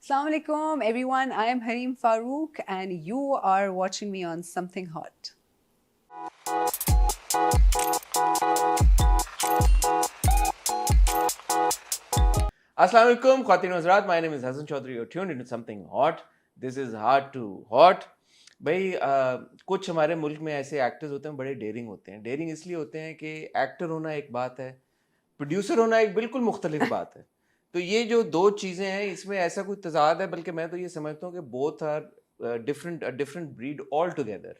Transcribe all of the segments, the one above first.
Assalamu alaikum everyone, I am Hareem Farooq and you are watching me on Something Hot. Assalamu alaikum, Khwatin Hazrat. My name is Hassan Chaudhary. You're tuned into Something Hot. This is Hard to Hot. भाई कुछ हमारे मुल्क में ऐसे actors होते हैं बड़े dairying होते हैं. डेयरिंग इसलिए होते हैं कि एक्टर होना एक बात है, प्रोड्यूसर होना एक बिल्कुल मुख्तलिफ बात है. तो ये जो दो चीज़ें हैं इसमें ऐसा कोई तजाद है, बल्कि मैं तो ये समझता हूँ कि both are different breed altogether.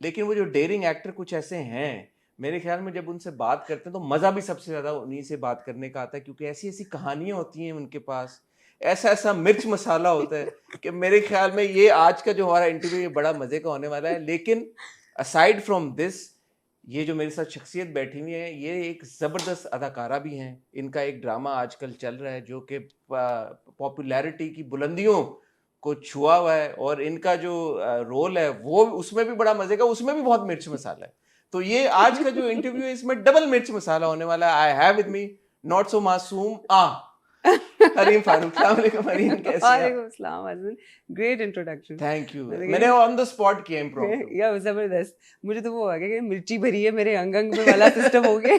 लेकिन वो जो डेयरिंग एक्टर कुछ ऐसे हैं, मेरे ख्याल में जब उनसे बात करते हैं तो मज़ा भी सबसे ज़्यादा उन्हीं से बात करने का आता है, क्योंकि ऐसी ऐसी कहानियाँ होती हैं उनके पास, ऐसा ऐसा मिर्च मसाला होता है कि मेरे ख्याल में ये आज का जो हमारा इंटरव्यू ये बड़ा मज़े का होने वाला है. लेकिन असाइड फ्रॉम दिस, ये जो मेरे साथ शख्सियत बैठी हुई है ये एक ज़बरदस्त अदाकारा भी हैं. इनका एक ड्रामा आजकल चल रहा है जो कि पॉपुलैरिटी की बुलंदियों को छुआ हुआ है, और इनका जो रोल है वो उसमें भी बड़ा मज़े का, उसमें भी बहुत मिर्च मसाला है. तो ये आज का जो इंटरव्यू है इसमें डबल मिर्च मसाला होने वाला है. I have with me not so मासूम हरीम फारूक. अस्सलाम वालेकुम हरीम, कैसे हैं? वालेकुम अस्सलाम Hasan. Great introduction. Thank you. मैंने ऑन द स्पॉट किया इम्प्रोम्प्टू. या जबरदस्त. मुझे तो वो आ गया कि मिर्ची भरी है मेरे अंग अंग में वाला सिस्टम हो गया.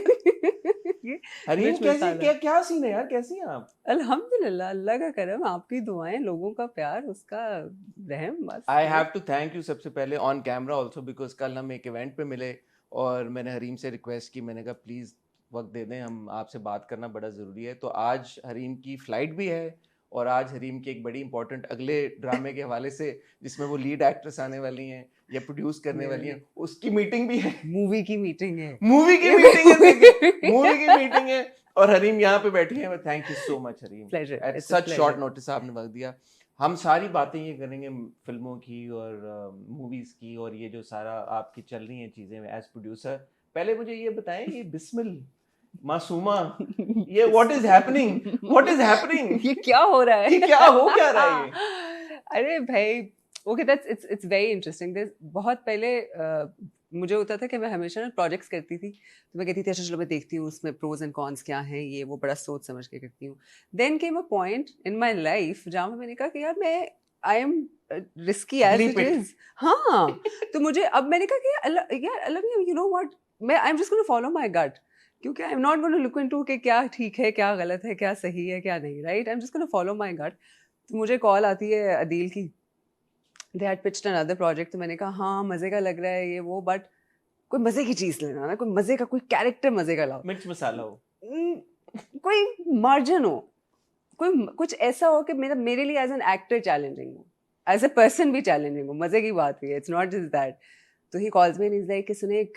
हरीम कैसे, क्या सीन है यार, कैसी हैं आप? अल्हम्दुलिल्लाह, अल्लाह का करम, आपकी दुआएं, लोगों का प्यार, उसका रहम बस. I have to thank you सबसे पहले ऑन कैमरा ऑल्सो, बिकॉज कल हम एक इवेंट पे मिले और मैंने हरीम से रिक्वेस्ट की. मैंने कहा प्लीज़ वक्त दे दें, हम आपसे बात करना बड़ा ज़रूरी है. तो आज हरीम की फ़्लाइट भी है और आज हरीम की एक बड़ी इंपॉर्टेंट अगले ड्रामे के हवाले से, जिसमें वो लीड एक्ट्रेस आने वाली हैं या प्रोड्यूस करने वाली हैं, उसकी मीटिंग भी है. मूवी की मीटिंग है. मूवी की मीटिंग है, देखिए मूवी की मीटिंग है और हरीम यहाँ पे बैठी है. Thank you so much Harim, Pleasure. एट It's a such short pleasure. Notice आपने वक्त दिया. हम सारी बातें ये करेंगे फिल्मों की और मूवीज़ की, और ये जो सारा आपकी चल रही हैं चीज़ें एज प्रोड्यूसर. पहले मुझे ये बताएं, ये बिस्मिल मासूमा, ये व्हाट इज हैपनिंग ये क्या हो रहा है? ये क्या हो क्या रहा है ये? अरे भाई, okay, that's it's very interesting. बहुत पहले मुझे होता था कि मैं हमेशा ना प्रोजेक्ट्स करती थी, तो मैं कहती थी अच्छा चलो मैं देखती हूँ उसमें प्रोज एंड कॉन्स क्या हैं, ये वो बड़ा सोच समझ के करती हूँ. Then came a point in my life जहाँ पे मैंने कहा कि यार मैं I am risky as Leap it it. Is. हाँ, तो मुझे अब मैंने कहा कि यार अल्लाह, यू नो व्हाट, मैं I am just gonna follow my gut, क्योंकि I am not gonna look into कि क्या ठीक है, क्या गलत है, क्या सही है, क्या नहीं. Right, I am just gonna follow my gut. तो मुझे कॉल आती है अदील की, they had pitched another project. तो मैंने कहा हाँ मज़े का लग रहा है ये वो, बट कोई मज़े की चीज़ लेना ना, कोई मज़े का, कोई कैरेक्टर मज़े का लाओ, मिर्च मसाला हो. कोई मार्जिन हो, कोई कुछ ऐसा हो कि मेरे लिए एज एन एक्टर चैलेंजिंग हो, एज ए पर्सन भी चैलेंजिंग हो, मज़े की बात भी है, इट्स नॉट जस्ट दैट. तो he calls me and is like कि सुने, एक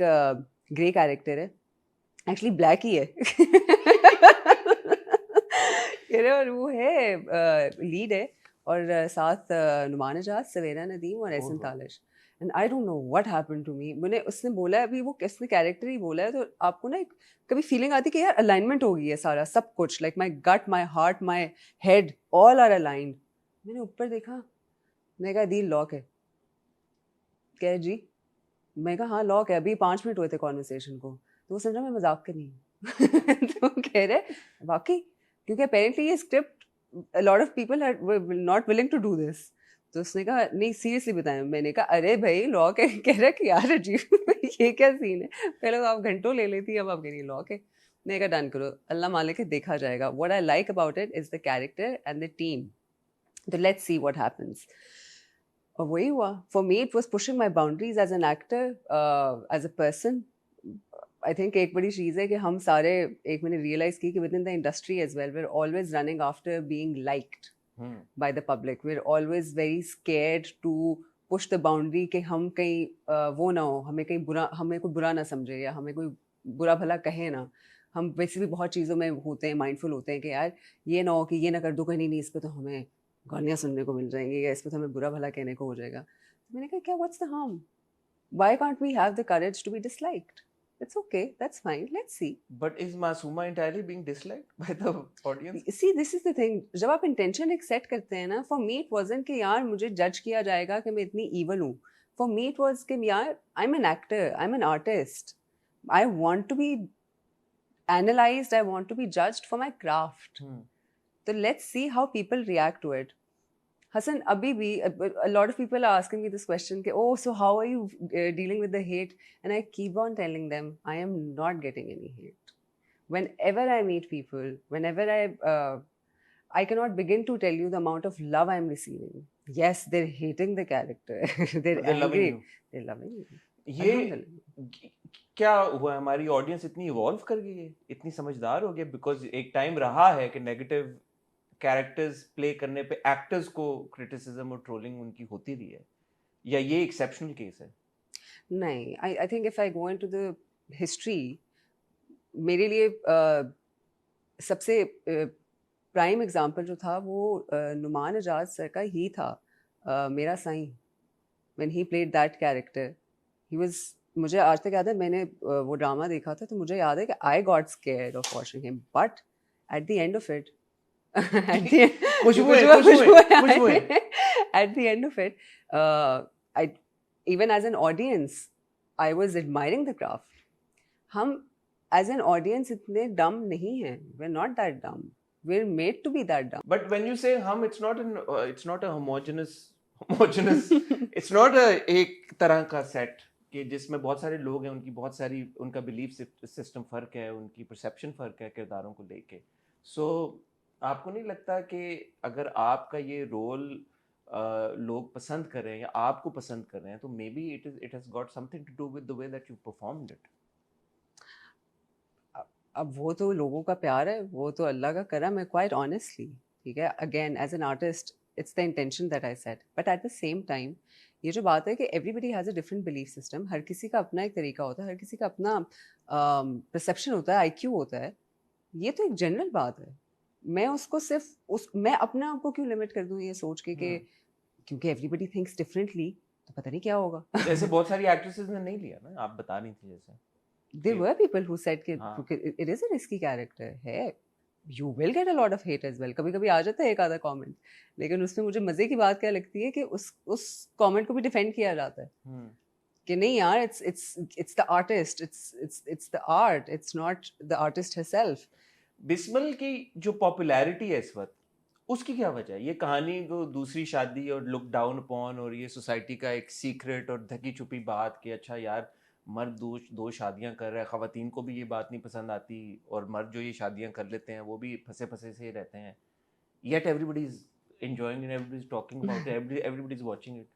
ग्रे कैरेक्टर है, एक्चुअली ब्लैक ही है. कह रहे, और वो है लीड है, और साथ नुमान एजाज, सवेरा नदीम और Ehsan Talish. And I don't know what happened to me. मैंने उसने बोला है, अभी वो किसने कैरेक्टर ही बोला है, तो आपको ना एक कभी फीलिंग आती है कि यार अलाइनमेंट हो गई है सारा सब कुछ, like my gut, my heart, my head, all are aligned. मैंने ऊपर देखा, मैंने कहा दिल लॉक है. कह जी, मैं कहा हाँ लॉक है, अभी 5 मिनट हुए थे कॉन्वर्सेशन को. तो वो समझा मैं मजाक कर रही हूँ. तो कह रहे वाकई, क्योंकि अपेरेंटली ये script a lot of people were not willing to do this. तो उसने कहा नहीं सीरियसली बताएं. मैंने कहा अरे भाई लॉक है. कह रहा कि यार अजीब, ये क्या सीन है, पहले तो आप घंटों ले लेती, अब आप कह रही लॉक है. मैंने कहा डन करो, अल्लाह मालिक है, देखा जाएगा. what I like about it is the character and the team. तो let's see what happens. और वही हुआ. For me it was pushing my boundaries as an actor, as a person. I think एक बड़ी चीज़ है कि हम सारे, एक मैंने रियलाइज़ की कि within the industry as well, we are always running after being liked by the public. We are always very scared to push the boundary कि हम कहीं वो ना हो, हमें कहीं बुरा, हमें कोई बुरा ना समझे या हमें कोई बुरा भला कहे ना. हम वैसे भी बहुत चीज़ों में होते हैं, माइंडफुल होते हैं कि यार ये ना हो कि ये ना कर दो कहीं, नहीं इस पर तो हमें गालियाँ सुनने को मिल जाएंगी या इस पर तो हमें बुरा भला कहने को हो जाएगा. तो मैंने कहा क्या, what's the harm, why can't we have the courage to be disliked. It's okay, that's fine, let's see. But is Masuma entirely being disliked by the audience? See, this is the thing, जब आप intention एक set करते हैं ना, for me it wasn't कि यार मुझे judge किया जाएगा कि मैं इतनी evil हूँ. For me it was कि यार I'm an actor, I'm an artist, I want to be analyzed, I want to be judged for my craft. So let's see how people react to it. Hassan, abhi bhi, a lot of people are asking me this question, ke, oh, so how are you dealing with the hate? And I keep on telling them, I am not getting any hate. Whenever I meet people, whenever I cannot begin to tell you the amount of love I'm receiving. Yes, they're hating the character. They're But they're loving angry. you. They're loving me. ये Alhamdulillah. क्या हुआ, हमारी audience इतनी evolve कर गई है, इतनी समझदार हो गई, बिकॉज एक टाइम रहा है कि नेगेटिव कैरेक्टर्स प्ले करने पे एक्टर्स को क्रिटिसिज्म और ट्रोलिंग उनकी होती रही है, या ये एक्सेप्शनल केस है? नहीं, I think if I go into the history, मेरे लिए सबसे प्राइम एग्जाम्पल जो था वो नुमान एजाज सर का ही था, मेरा Sai. When he played that character, he was, मुझे आज तक याद है, मैंने वो ड्रामा देखा था तो मुझे याद है कि I got scared of watching him, but at the end of it Khushbu है at the end of it, I, even as an audience, I was admiring the craft. हम as an audience इतने dumb नहीं हैं. We're not that dumb. We're made to be that dumb. But when you say hum, it's not a homogeneous it's not a एक तरह का set कि जिसमें बहुत सारे लोग हैं, उनकी बहुत सारी, उनका बिलीफ सिस्टम फर्क है, उनकी परसेप्शन फर्क है किरदारों को लेके. सो आपको नहीं लगता कि अगर आपका ये रोल लोग पसंद कर रहे हैं या आपको पसंद कर रहे हैं, तो maybe it has got something to do with the way that you performed it? अब वो तो लोगों का प्यार है, वो तो अल्लाह का करम है, क्वाइट ऑनेस्टली. ठीक है, again as an artist it's the intention that I set, but at the same time ये जो बात है कि everybody has a different belief system, हर किसी का अपना एक तरीका होता है, हर किसी का अपना परसेप्शन होता है, आईक्यू होता है. ये तो एक जनरल बात है. मैं उसको सिर्फ मैं अपने आप को क्यों लिमिट कर दूँ ये सोच के कि क्योंकि एवरीबडी थिंक्स डिफरेंटली तो पता नहीं क्या होगा. जैसे बहुत सारी एक्ट्रेसेस ने नहीं लिया ना, आप बता रही थी जैसे. There were people who said कि हाँ. it is a risky character है. You will get a lot of hate as well. कभी कभी आ जाता है एक आधा कमेंट, लेकिन उसमें मुझे मजे की बात क्या लगती है कि उस कमेंट को भी डिफेंड किया जाता है कि नहीं यार, it's the artist, it's the art, it's not the artist herself. Bismil की जो पॉपुलैरिटी है इस वक्त, उसकी क्या वजह है? ये कहानी को दूसरी शादी और लुक डाउन अपॉन और ये सोसाइटी का एक सीक्रेट और ढकी छुपी बात कि अच्छा यार मर्द दो शादियां कर रहा है, खवातीन को भी ये बात नहीं पसंद आती, और मर्द जो ये शादियां कर लेते हैं वो भी फंसे फंसे से रहते हैं, yet everybody is enjoying it, everybody is talking about it, everybody is watching it.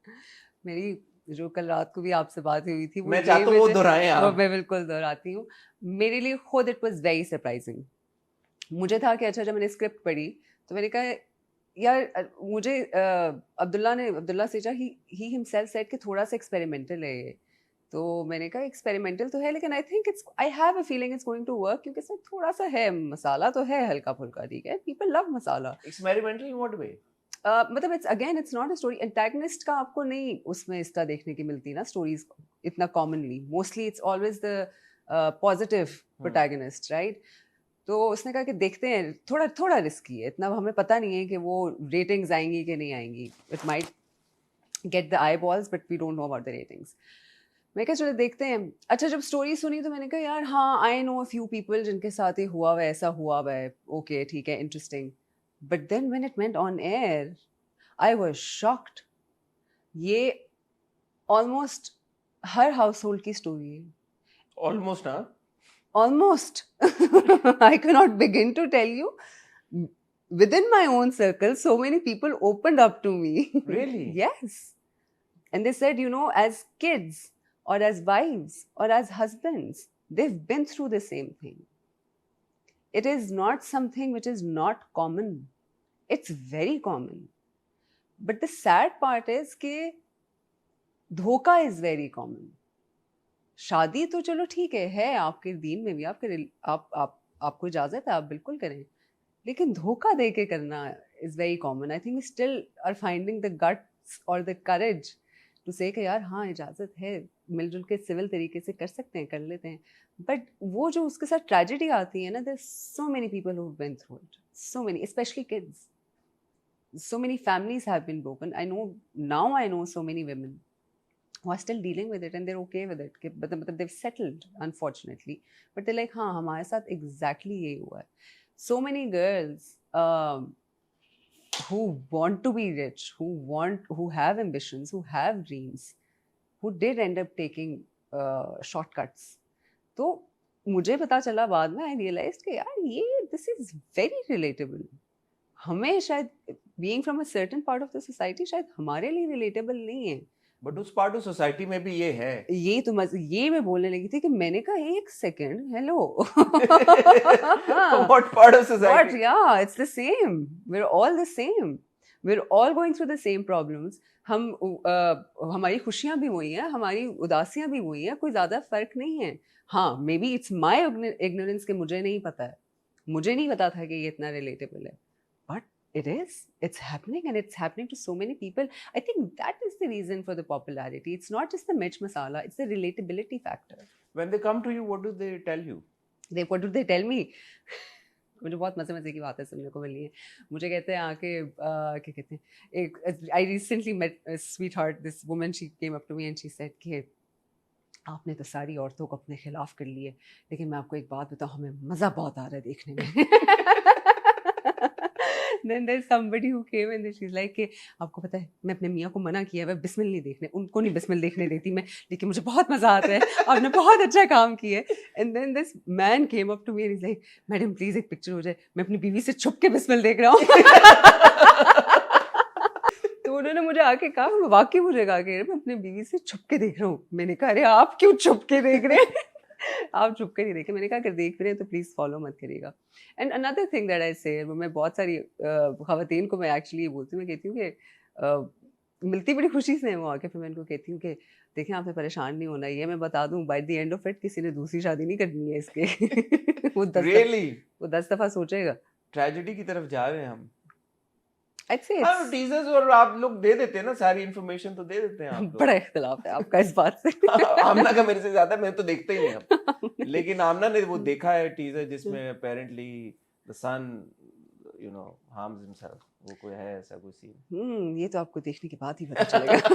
मेरी जो कल रात को भी आपसे बात हुई थी, मैं चाहता हूँ वो दोहराएं आप. मैं बिल्कुल दोहराती हूँ. मेरे लिए खुद इट वाज वेरी सरप्राइजिंग. मुझे था कि अच्छा, जब मैंने स्क्रिप्ट पढ़ी तो मैंने कहा यार, मुझे अब्दुल्ला सेजा ही हिमसेल्फ सेड कि थोड़ा सा एक्सपेरिमेंटल है ये. तो मैंने कहा एक्सपेरिमेंटल तो है, लेकिन I have a feeling it's going to work, क्योंकि सर थोड़ा सा है, मसाला तो है हल्का फुल्का. ठीक है, people love masala. Experimental in what way? मतलब it's not a story. Antagonist का आपको नहीं उसमें इस तरह देखने की मिलती ना स्टोरीज इतना commonly. Mostly it's always the positive protagonist, right? तो उसने कहा कि देखते हैं, थोड़ा रिस्की है, इतना हमें पता नहीं है कि वो रेटिंग्स आएंगी कि नहीं आएंगी. It might get the eyeballs but we don't know about the ratings. मैं कहा चलो देखते हैं. अच्छा, जब स्टोरी सुनी तो मैंने कहा यार हाँ, I know a few people जिनके साथ ये हुआ हुआ है, ऐसा हुआ हुआ है, ओके ठीक है, interesting. But then when it went on air I was shocked. ये ऑलमोस्ट हर हाउस होल्ड की स्टोरी है. ऑलमोस्ट? हाँ, almost. I cannot begin to tell you. Within my own circle, so many people opened up to me. Really? Yes. And they said, you know, as kids or as wives or as husbands, they've been through the same thing. It is not something which is not common. It's very common. But the sad part is कि धोखा is very common. शादी तो चलो ठीक है आपके दीन में भी, आपको इजाजत है, आप बिल्कुल करें, लेकिन धोखा दे के करना is very common. I think we still are finding the guts और द करेज टू से कि यार हाँ, इजाजत है, मिलजुल के सिविल तरीके से कर सकते हैं, कर लेते हैं. बट वो जो उसके साथ ट्रेजेडी आती है ना, there so many people who have been through it, so many, specially kids. So many families have been broken. I know so many women who are still dealing with it and they're okay with it. But they've settled, unfortunately. But they're like, हाँ, हमारे साथ exactly यही हुआ है. So many girls who want to be rich, who have ambitions, who have dreams, who did end up taking shortcuts. तो मुझे पता चला बाद में, I realized कि यार ये this is very relatable. हमें शायद being from a certain part of the society शायद हमारे लिए relatable नहीं है. बट उस पार्ट ऑफ सोसाइटी में भी ये है. ये मैं बोलने लगी थी कि मैंने कहा एक second, hello. What part of society? What? Yeah, it's the same. We're all the same. We're all going through the same problems. हमारी खुशियां भी वही हैं, हमारी उदासियां भी वही हैं, कोई ज्यादा फर्क नहीं है. हाँ, may be it's my ignorance कि मुझे नहीं पता है, मुझे नहीं पता था कि ये इतना रिलेटेबल है, but it's happening, and it's happening to so many people. I think that is the reason for the popularity. It's not just the mirch masala, it's the relatability factor. When they come to you, what do they tell you? What do they tell me? मुझे बहुत मजे मजे की बातें सुनने को मिली हैं. मुझे कहते हैं आके क्या कहते हैं, I recently met a sweetheart, this woman, she came up to me and she said कि आपने तो सारी औरतों को अपने खिलाफ कर लिए, लेकिन मैं आपको एक बात बताऊं, हमें मजा बहुत आ रहा है देखने में. Then there's somebody who came and then she's like कि आपको पता है मैं अपने मियाँ को मना किया है बिस्मिल नहीं देखने, उनको नहीं बिस्मिल देखने देती मैं, लेकिन मुझे बहुत मजा आता है, आपने बहुत अच्छा काम किया है. And then this man came up to me and he's like, madam please एक पिक्चर हो जाए, मैं अपनी बीवी से छुप के बिस्मिल देख रहा हूँ. तो उन्होंने मुझे आके कहा, वाकई मुझे कहा कि मैं अपनी बीवी से छुप के देख रहा हूँ. मैंने कहा अरे आप क्यों छुप के देख रहे हैं? आप छुप कर नहीं देखे. मैंने कहा अगर देख रहे हैं तो प्लीज फॉलो मत करिएगा. And another thing that I से, मैं बहुत सारी खवातीन को मैं एक्चुअली बोलती हूँ, मैं कहती हूँ कि मिलती बड़ी खुशी से है वो आके, फिर मैं उनको कहती हूँ कि देखें आपने परेशान नहीं होना, ये मैं बता दूँ bye the end of it किसी ने दूसरी शादी नहीं करनी है इसके. वो 10 दफा सोचेगा. ट्रेजेडी की तरफ जा रहे हैं हम. I'd say हाँ, टीजर्स और आप लोग दे देते हैं ना, सारी इन्फॉर्मेशन तो दे देते हैं आप लोग. बड़ा इख्तिलाफ है आपका इस बात से. आमना का मेरे से ज्यादा, मैं तो देखता ही नहीं अब. लेकिन आमना ने वो देखा है टीजर जिसमें apparently the son harms himself. वो कोई है ऐसा कोई सीन? ये तो आपको देखने के बाद ही पता चलेगा.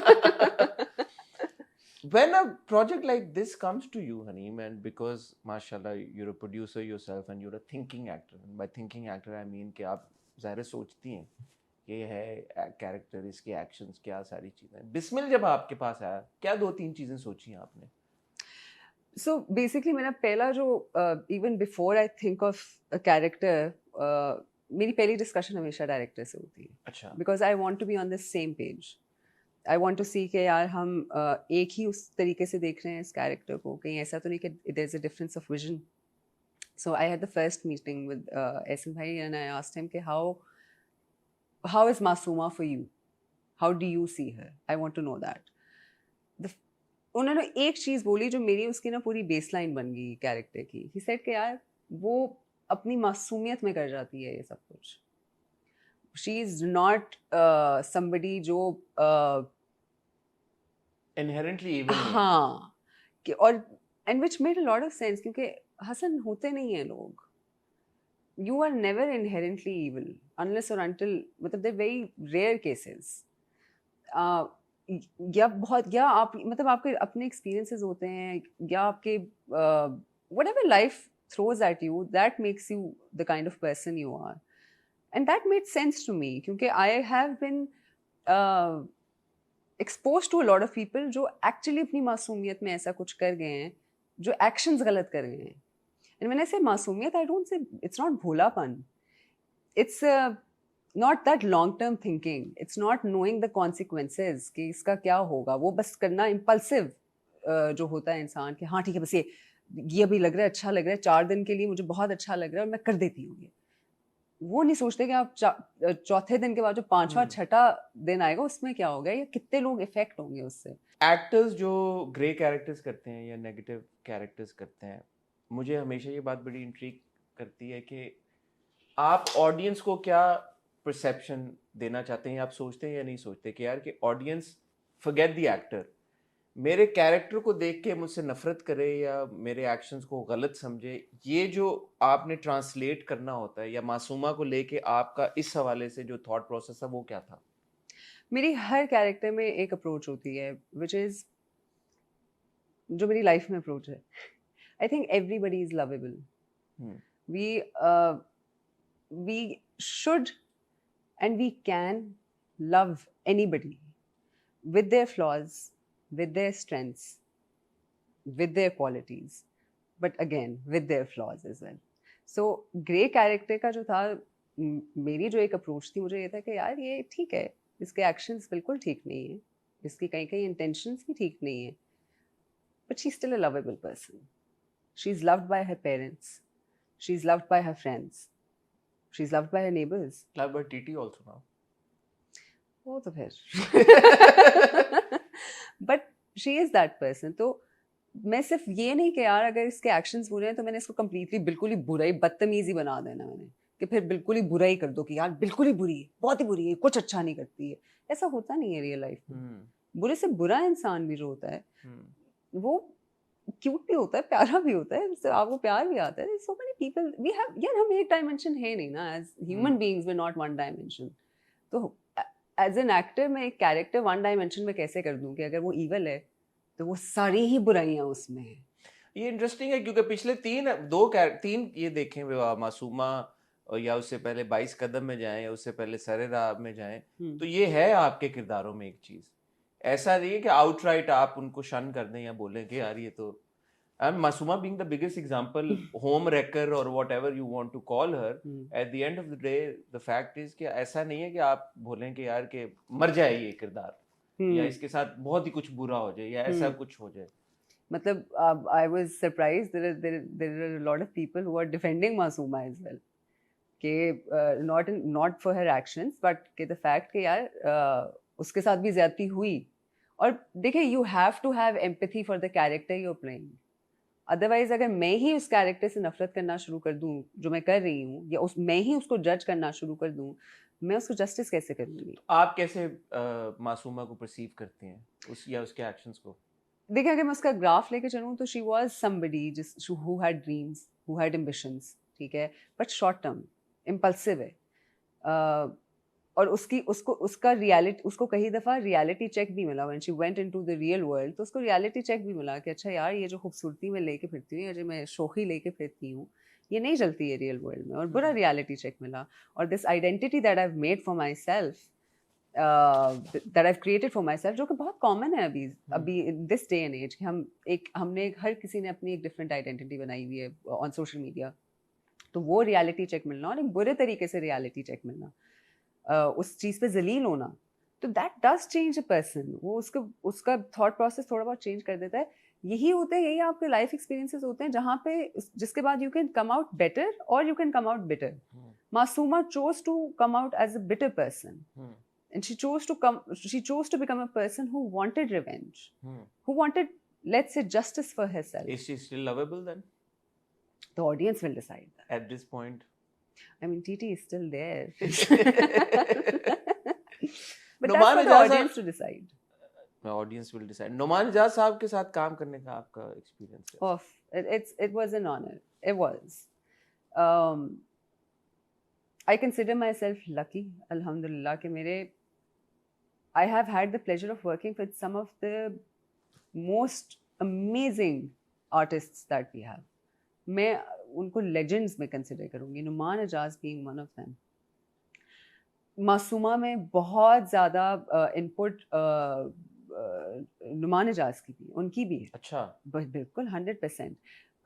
When a project like this comes to you, Haneem, and because mashallah you're a producer yourself and you're a thinking actor, and by thinking actor I mean कि आप ज़ाहिर सोचती हैं ये है कैरेक्टर, इसके एक्शंस, क्या सारी चीज़ें. बिस्मिल जब आपके पास आया, क्या 2-3 चीज़ें सोची आपने? So basically मेरा पहला जो even before I think of a character, मेरी पहली डिस्कशन हमेशा डायरेक्टर से होती है. अच्छा. Because I want to be on the same page. I want to see कि यार हम एक ही उस तरीके से देख रहे हैं इस कैरेक्टर को, कहीं ऐसा तो नहीं कि there's a difference of vision. So I had the first meeting with Ehsan bhai and I asked him कि how is Masooma for you? How do you see her? I want to know that. उन्होंने एक चीज़ बोली जो मेरी उसकी ना पूरी baseline बन गई कैरेक्टर की. He said कि यार वो अपनी मासूमियत में कर जाती है ये सब कुछ. She is not somebody जो inherently evil. हाँ, कि और and which made a lot of sense क्योंकि हसन होते नहीं हैं लोग. You are never inherently evil unless or until, मतलब they're very rare cases. या आप मतलब आपके अपने experiences होते हैं, या आपके whatever life throws at you, that makes you the kind of person you are. And that made sense to me क्योंकि I have been exposed to a lot of people जो actually अपनी मासूमियत में ऐसा कुछ कर गए हैं, जो actions गलत कर गए हैं. And when I say मासूमियत, I don't say it's not भोलापन. It's not that long-term thinking. It's not knowing the consequences कि इसका क्या होगा. वो बस करना impulsive जो होता है इंसान कि हाँ ठीक है बस ये अभी लग रहा है, अच्छा लग रहा है, 4 दिन के लिए मुझे बहुत अच्छा लग रहा है और मैं कर देती हूँ ये. वो नहीं सोचते कि आप चौथे दिन के बाद जो 5वां 6ठा दिन आएगा उसमें क्या होगा या कितने लोग इफेक्ट होंगे उससे. एक्टर्स जो ग्रे कैरेक्टर्स करते हैं या नेगेटिव कैरेक्टर्स करते हैं, मुझे हमेशा ये बात बड़ी इंट्रीग करती है कि आप ऑडियंस को क्या परसेप्शन देना चाहते हैं. आप सोचते हैं या नहीं सोचते कि यार कि ऑडियंस फॉरगेट द एक्टर, मेरे कैरेक्टर को देख के मुझसे नफरत करे या मेरे एक्शंस को गलत समझे. ये जो आपने ट्रांसलेट करना होता है या मासूमा को लेके आपका इस हवाले से जो थॉट प्रोसेस है वो क्या था? मेरी हर कैरेक्टर में एक अप्रोच होती है विच इज़ जो मेरी लाइफ में अप्रोच है. I think everybody is lovable. We should and we can love anybody with their flaws, with their strengths, with their qualities, but again with their flaws as well. So grey character का जो था, मेरी जो एक approach थी, मुझे ये था कि यार ये ठीक है, इसके एक्शंस बिल्कुल ठीक नहीं है, इसकी कहीं कहीं इंटेंशंस भी ठीक नहीं है, but she's still a lovable person. She's loved by her parents, she's loved by her friends, she's loved by her neighbors. Loved by TT also now. वो तो फिर but she is that person. तो मैं सिर्फ ये नहीं कि यार अगर इसके एक्शंस बुरे हैं तो मैंने इसको कम्प्लीटली बिल्कुल ही बुरा ही बदतमीजी बना देना मैंने, कि फिर बिल्कुल ही बुरा ही कर दो कि यार बिल्कुल ही बुरी है, बहुत ही बुरी है, कुछ अच्छा नहीं करती है. ऐसा होता नहीं है रियल लाइफ में. बुरे से बुरा इंसान भी जो होता है वो क्यूट भी होता है, प्यारा भी होता है, उससे आपको प्यार भी आता है. So many people we have, यार हम एक डायमेंशन है नहीं ना, as human beings we are not one dimension. तो एज एन एक्टर मैं एक कैरेक्टर वन डायमेंशन में कैसे कर दूं कि अगर वो ईवल है तो वो सारी ही बुराइयां उसमें हैं. ये इंटरेस्टिंग है क्योंकि पिछले तीन ये देखें मासूमा, और या उससे पहले 22 कदम में जाएं, या उससे पहले सरे राह में जाएं, तो ये है आपके किरदारों में एक चीज. ऐसा नहीं है कि आउटराइट आप उनको शन कर दें या बोलें कि यार ये तो. Masuma being the biggest example, home wrecker or whatever you want to call her, at the end of the day the fact is कि ऐसा नहीं है कि आप बोलें कि यार के मर जाए ये किरदार, या इसके साथ बहुत ही कुछ बुरा हो जाए या ऐसा कुछ हो जाए. मतलब I was surprised there are a lot of people who are defending Masooma as well, कि not for her actions but कि the fact कि यार उसके साथ भी ज्यादती हुई. और देखिए you have to have empathy for the character you're playing. Otherwise अगर मैं ही उस कैरेक्टर से नफरत करना शुरू कर दूं जो मैं कर रही हूँ, या मैं ही उसको जज करना शुरू कर दूं, मैं उसको जस्टिस कैसे करूँगी. आप कैसे मासूमा को परसीव करते हैं या उसके एक्शंस को? देखिए अगर मैं उसका ग्राफ लेके चलूँ तो शी वाज समबडी जिस who had dreams, who had ambitions, ठीक है, बट शॉर्ट टर्म, इम्पल्सिव है. और उसका रियलिटी, उसको कई दफ़ा रियलिटी चेक भी मिला when she went into the real world. तो उसको रियलिटी चेक भी मिला कि अच्छा यार ये जो खूबसूरती में लेके फिरती हूँ, या जो मैं शोखी लेके फिरती हूँ, ये नहीं चलती है रियल वर्ल्ड में. और बुरा रियलिटी चेक मिला. और this identity that I have made for my self, that I have created for my self, जो कि बहुत कॉमन है अभी दिस डे एंड एज, कि हर किसी ने अपनी एक डिफरेंट आइडेंटिटी बनाई हुई है ऑन सोशल मीडिया. तो वो रियलिटी चेक मिलना और एक बुरे तरीके से रियलिटी चेक मिलना, उस चीज़ पे जलील होना, तो that does change a person. वो उसका थॉट प्रोसेस थोड़ा बहुत चेंज कर देता है. यही होते हैं, यही आपके लाइफ एक्सपीरियंसेस होते हैं जहाँ पे जिसके बाद you can come out better और you can come out bitter. Masooma chose to come out as a bitter person, and she chose to become a person who wanted revenge, who wanted, let's say, justice for herself. Is she still lovable then? The audience will decide that. At this point, I mean, TT is still there. But Noman that's for the Ijaz audience to decide. the audience will decide. Noman Ijaz साहब के साथ काम करने का आपका experience है? It was an honor. It was. I consider myself lucky, alhamdulillah, कि I have had the pleasure of working with some of the most amazing artists that we have. मैं उनको लेजेंड्स में कंसिडर करूँगी, Nauman Ijaz being one of them. Masooma में बहुत ज़्यादा input Numan Ijaz की भी, उनकी भी है. अच्छा. बिल्कुल 100%.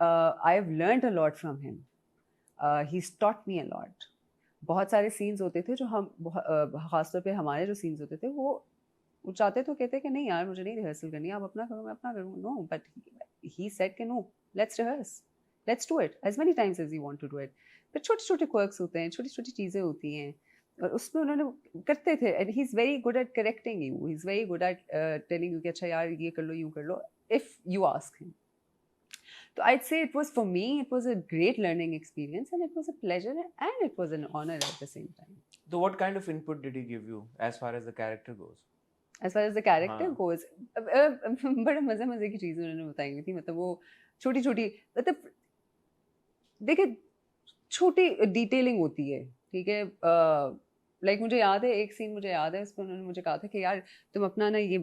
आई have learned a lot from him. He has taught me a lot. बहुत सारे सीन्स होते थे जो ख़ासतौर पे हमारे जो सीन्स होते थे वो चाहते तो कहते कि नहीं यार मुझे नहीं रिहर्सल करनी, आप अपना करो मैं अपना करूँ. नो, बट ही सेड कि no, let's rehearse, let's do it as many times as you want to do it. फिर छोटे छोटे क्वर्क्स होते हैं, छोटी छोटी चीज़ें होती हैं, और उसमें उन्होंने करते थे. And he is very good at correcting you, he is very good at telling you कि अच्छा यार ये कर लो, यूँ कर लो, if you ask him. So I'd say it was, for me, it was a great learning experience, and it was a pleasure and it was an honor at the same time. So what kind of input did he give you as far as the character goes? As far as the character goes, बड़े मज़े की चीज़ें उन्होंने बताई हुई थी. मतलब वो छोटी छोटी, मतलब देखिए छोटी डिटेलिंग होती है, ठीक है. लाइक मुझे याद है एक सीन, मुझे याद है उसमें उन्होंने मुझे कहा था कि यार तुम अपना ना ये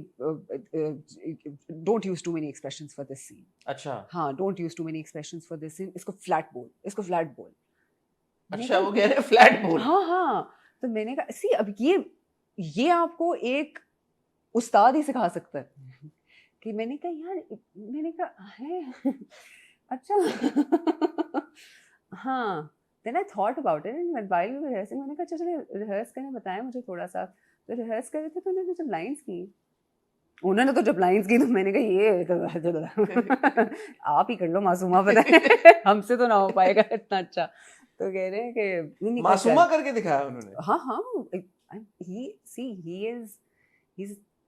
don't use too many expressions for this scene. अच्छा. हाँ, don't use too many expressions for this scene, इसको फ्लैट बोल, इसको फ्लैट बोल. अच्छा, वो कह रहे हैं फ्लैट बोल. हाँ हाँ, तो मैंने कहा सी अब ये आपको एक उस्ताद ही सिखा सकता है कि मैंने कहा यार मैंने कहा है अच्छा हाँ then I thought about it and while we were rehearsing मैंने कहा अच्छा चलिए रिहर्स करने बताया मुझे थोड़ा सा तो रिहर्स कर रहे थे तो उन्होंने जब लाइंस की उन्होंने तो जब लाइंस की तो मैंने कहा ये तो आप ही कर लो मासूमा बताए हमसे तो ना हो पाएगा इतना अच्छा तो कह रहे हैं कि नहीं मासूमा करके दिखाया उन्होंने हाँ हाँ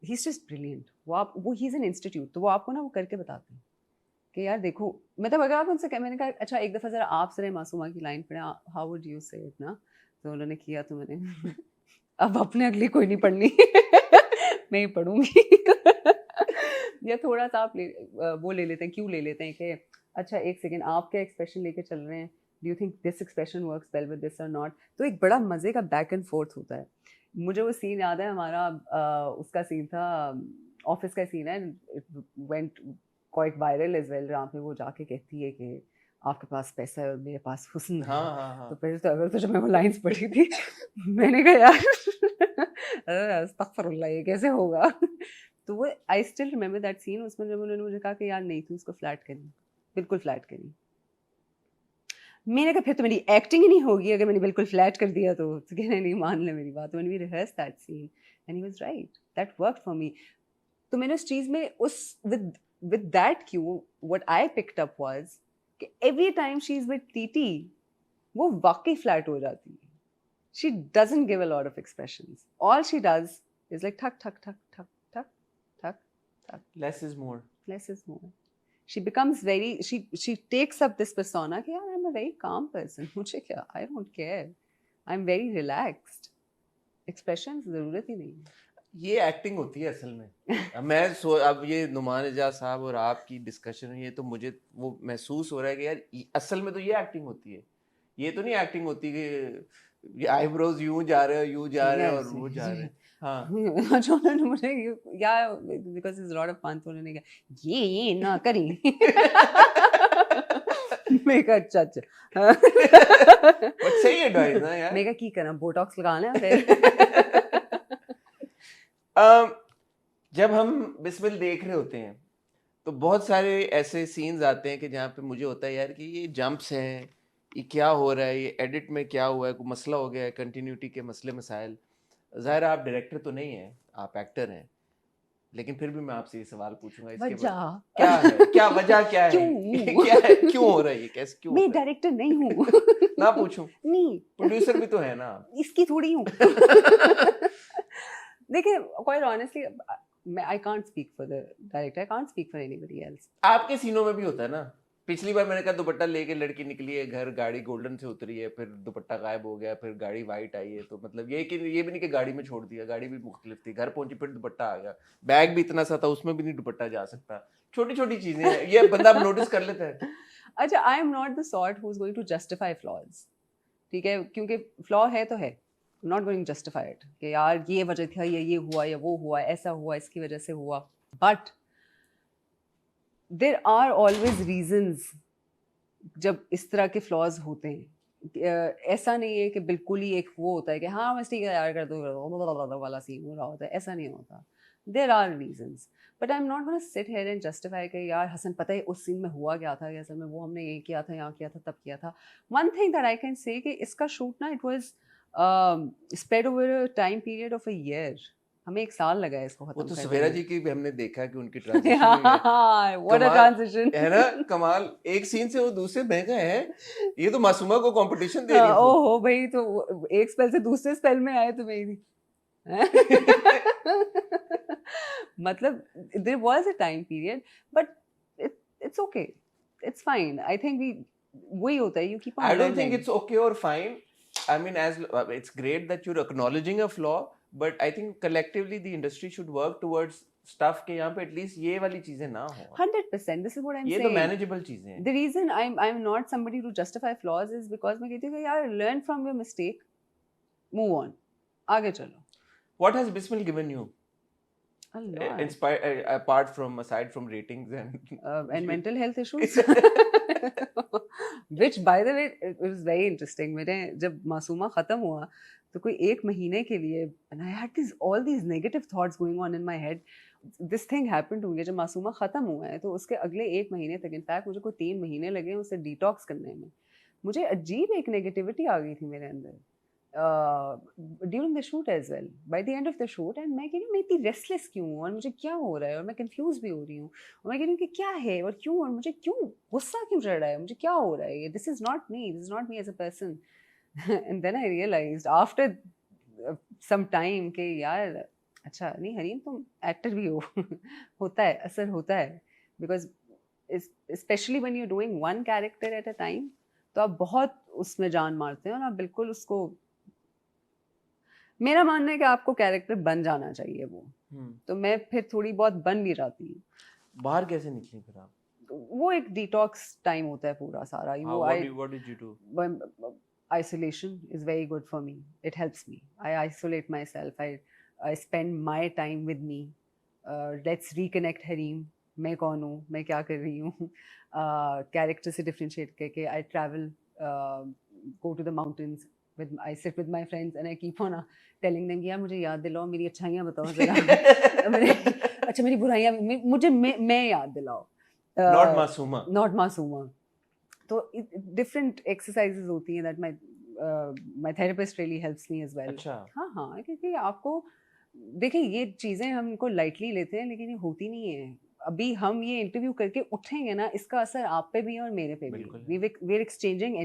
he's just brilliant वो he's an institute तो वो आपको ना वो करके बताते हैं कि यार देखो मतलब अगर आप उनसे मैंने कहा अच्छा एक दफ़ा ज़रा आप सरे मासूमा की लाइन पढ़े हाउ वुड यू से इट ना तो उन्होंने किया तो मैंने अब अपने अगली कोई नहीं पढ़नी मैं ही पढ़ूंगी या थोड़ा सा आप वो ले लेते हैं क्यों ले लेते हैं कि अच्छा एक सेकेंड आप क्या एक्सप्रेशन लेके चल रहे हैं do you think this expression works well with this और नॉट तो एक बड़ा मज़े का बैक एंड फोर्थ होता है मुझे वो सीन याद है हमारा उसका सीन था ऑफिस का सीन है it went quite viral as well जहाँ पे वो जाके कहती है कि आपके पास पैसा है और मेरे पास हुस्न है हाँ. तो फिर तो अगर तो जब मैं वो लाइंस पढ़ी थी मैंने कहा यार अस्तगफिरुल्लाह ये कैसे होगा तो वो I still remember that scene उसमें जब उन्होंने मुझे कहा कि यार नहीं तू उसको फ्लैट करी बिल्कुल फ्लैट करी मैंने कहा फिर तो मेरी एक्टिंग ही नहीं होगी अगर मैंने बिल्कुल फ्लैट कर दिया तो कहने नहीं मान ले मेरी बात when we rehearse that scene and he was right that worked for me तो मैंने उस चीज़ में उस with that cue what I picked up was कि every time she's with TT वो वाकई फ्लैट हो जाती है she doesn't give a lot of expressions all she does is like ठक ठक ठक ठक ठक ठक ठक less is more she becomes very she takes up this persona कि यार I'm a very calm person मुझे क्या I don't care I'm very relaxed expressions ज़रूरत ही नहीं है ये एक्टिंग होती है असल में अब ये नुमान एजाज साहब और आपकी डिस्कशन ये तो मुझे वो महसूस हो रहा है कि यार असल में तो ये एक्टिंग होती है ये तो नहीं एक्टिंग होती कि आईब्रोज यूं जा रहे और वो जा रहे हैं हाँ जो उन्होंने मुझे या because is lot of fun तो उन्होंने कहा ये ना करी मैं कहा अच्छा बट सही एडवाइस ना यार मैं कहा की करना बोटॉक्स लगाना है फिर जब हम बिस्मिल देख रहे होते हैं तो बहुत सारे ऐसे सीन्स आते हैं कि जहाँ पे मुझे होता है यार कि ये जंप्स हैं ये क्या हो रहा है ये एडिट में क्या हुआ है कोई मसला हो गया है कंटिन्यूटी के मसले मसाइल ज़ाहिर आप डायरेक्टर तो नहीं हैं आप एक्टर हैं लेकिन फिर भी मैं आपसे ये सवाल पूछूंगा इसके क्या वजह क्या है क्यों हो रहा है ये कैसे क्यों मैं डायरेक्टर नहीं हूँ ना पूछूं नहीं प्रोड्यूसर भी तो है ना इसकी थोड़ी हूँ देखिए quite honestly I can't speak for the director I can't speak for anybody else आपके सीनों में भी होता है ना पिछली बार मैंने कहा दुपट्टा लेके लड़की निकली है घर गाड़ी गोल्डन से उतरी है फिर दुपट्टा गायब हो गया फिर गाड़ी वाइट आई है तो मतलब ये भी नहीं कि गाड़ी में छोड़ दिया गाड़ी भी मुख्तलिफ थी घर पहुंची फिर दुपट्टा आ गया बैग भी इतना सा था उसमें भी नहीं दुपट्टा जा सकता छोटी छोटी चीजें हैं ये बंदा नोटिस कर लेता है अच्छा I am not the sort who is going to justify flaws ठीक है क्योंकि फ्लॉ है तो है नॉट गोइंग जस्टिफाई इट कि यार ये वजह था ये हुआ या वो हुआ ऐसा हुआ इसकी वजह से हुआ but there are always reasons जब इस तरह के फ्लॉज होते हैं ऐसा नहीं है कि बिल्कुल ही एक वो होता है कि हाँ बस ठीक है यार कर दो वाला सीन हो रहा होता है ऐसा नहीं होता there are reasons but I am not gonna sit here and justify कि यार हसन पता है उस सीन में हुआ क्या था असल में वो हमने ये किया था यहाँ किया था तब किया था one thing that I can say कि इसका शूट ना it was spread over a time period of a year हमें 1 साल लगा है इसको खत्म वो तो सवेरा जी की भी हमने देखा कि उनकी ट्रांजिशन what a transition है ना कमाल एक सीन से वो दूसरे में गए हैं ये तो मासूमा को कंपटीशन दे रही है ओहो भाई तो एक स्पेल से दूसरे स्पेल में आए तो मेरी मतलब there was a time period but it's okay it's fine I think वही होता है you keep on I don't think it's okay or fine I mean it's great that you're acknowledging a flaw but I think collectively the industry should work towards stuff के यहाँ पे at least ये वाली चीजें ना हो 100% this is what I'm ये saying तो manageable चीजें हैं the reason I'm not somebody to justify flaws is because मैं कहती हूँ कि यार learn from your mistake move on आगे चलो what has Bismil given you aside from ratings and mental health issues Which by the way it was very interesting. मैंने जब मासूमा खत्म हुआ तो कोई 1 महीने के लिए and I had all these negative thoughts going on in my head. This thing happened to me जब मासूमा खत्म हुआ है तो उसके अगले 1 महीने तक इनफैक्ट मुझे कोई 3 महीने लगे उसे डिटॉक्स करने में. मुझे अजीब एक नेगेटिविटी आ गई थी मेरे अंदर during the shoot as well. By the end of the shoot and मैं कह रही हूँ मैं इतनी रेस्टलेस क्यों हूँ और मुझे क्या हो रहा है और मैं कंफ्यूज भी हो रही हूँ और मैं कह रही हूँ कि क्या है और क्यों और मुझे क्यों गुस्सा क्यों चढ़ रहा है, मुझे क्या हो रहा है, this is not me as a person. And then I realized after some time कि यार अच्छा नहीं हरीम तुम एक्टर भी हो. होता है, असर होता है. Because specially when you doing one character at a time तो आप बहुत उसमें जान मारते हैं और आप बिल्कुल उसको, मेरा मानना है कि आपको कैरेक्टर बन जाना चाहिए वो. तो मैं फिर थोड़ी बहुत बन भी जाती हूँ. बाहर कैसे निकली फिर आप? वो एक डिटॉक्स टाइम होता है पूरा सारा. What did you do? Isolation is very good for me. It helps me. I isolate myself. I spend my time with me. Let's reconnect Hareem. मैं कौन हूँ, मैं क्या कर रही हूँ, कैरेक्टर से डिफरेंशिएट करके. I travel, go to the mountains. I sit with my friends and I keep on telling them यार मुझे याद दिलाओ, मेरी अच्छाइयाँ बताओ जरा. अच्छा मेरी बुराइयाँ मुझे मैं याद दिलाओ. Not मासूमा. Not मासूमा. तो डिफरेंट एक्सरसाइजेज होती हैं that my therapist really helps me as well. अच्छा. हाँ क्योंकि आपको देखिए ये चीज़ें हम इनको लाइटली लेते हैं लेकिन ये होती नहीं है. अभी हम ये इंटरव्यू करके उठेंगे ना इसका असर आप पे भी है और मेरे पे भी. We are exchanging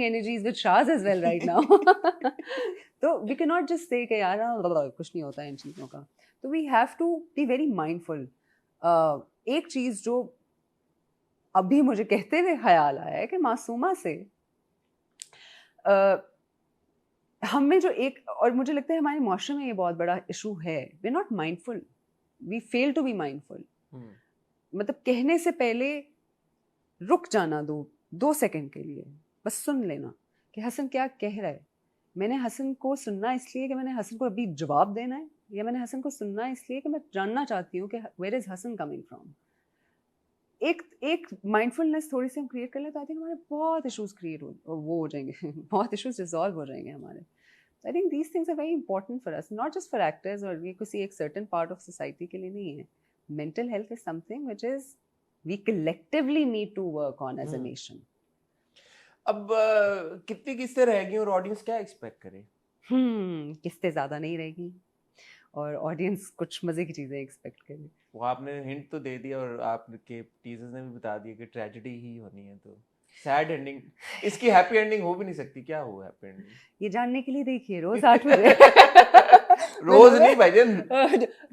energies with Shaz as well right now. तो we can not just say कि यार कुछ नहीं होता है इन चीज़ों का. तो we have to be very mindful. एक चीज़ जो अभी मुझे कहते हुए ख्याल आया है कि मासूमा से हमें जो एक, और मुझे लगता है हमारे मुआशरे में ये बहुत बड़ा इशू है, we not mindful, we fail to be mindful. मतलब कहने से पहले रुक जाना 2 सेकंड के लिए, बस सुन लेना कि हसन क्या कह रहा है. मैंने हसन को सुनना इसलिए कि मैंने हसन को अभी जवाब देना है, या मैंने हसन को सुनना इसलिए कि मैं जानना चाहती हूँ कि where is Hasan coming from. एक माइंडफुलनेस थोड़ी सी हम क्रिएट कर लें तो आई थिंक हमारे बहुत इश्यूज वो हो जाएंगे. बहुत इश्यूज रिजॉल्व हो जाएंगे हमारे. I think these things are very important for us, not just for actors और ये किसी एक सर्टेन पार्ट ऑफ सोसाइटी के लिए नहीं है. Mental health is something which is we collectively need to work on as a nation. अब कितनी किस्तें रहेगी और ऑडियंस क्या एक्सपेक्ट करे? किस्तें ज़्यादा नहीं रहेगी और ऑडियंस कुछ मज़े की चीज़ें एक्सपेक्ट करे. वो आपने हिंट तो दे दिया और आपके टीजर्स ने भी बता दिया कि ट्रेजेडी ही होनी है. तो सैड एंडिंग, इसकी हैप्पी एंडिंग हो भी नहीं सकती. क्या हो हैप्पी एंडिंग? ये जानने के लिए देखिए रोज 8 बजे. रोज नहीं भाईजान,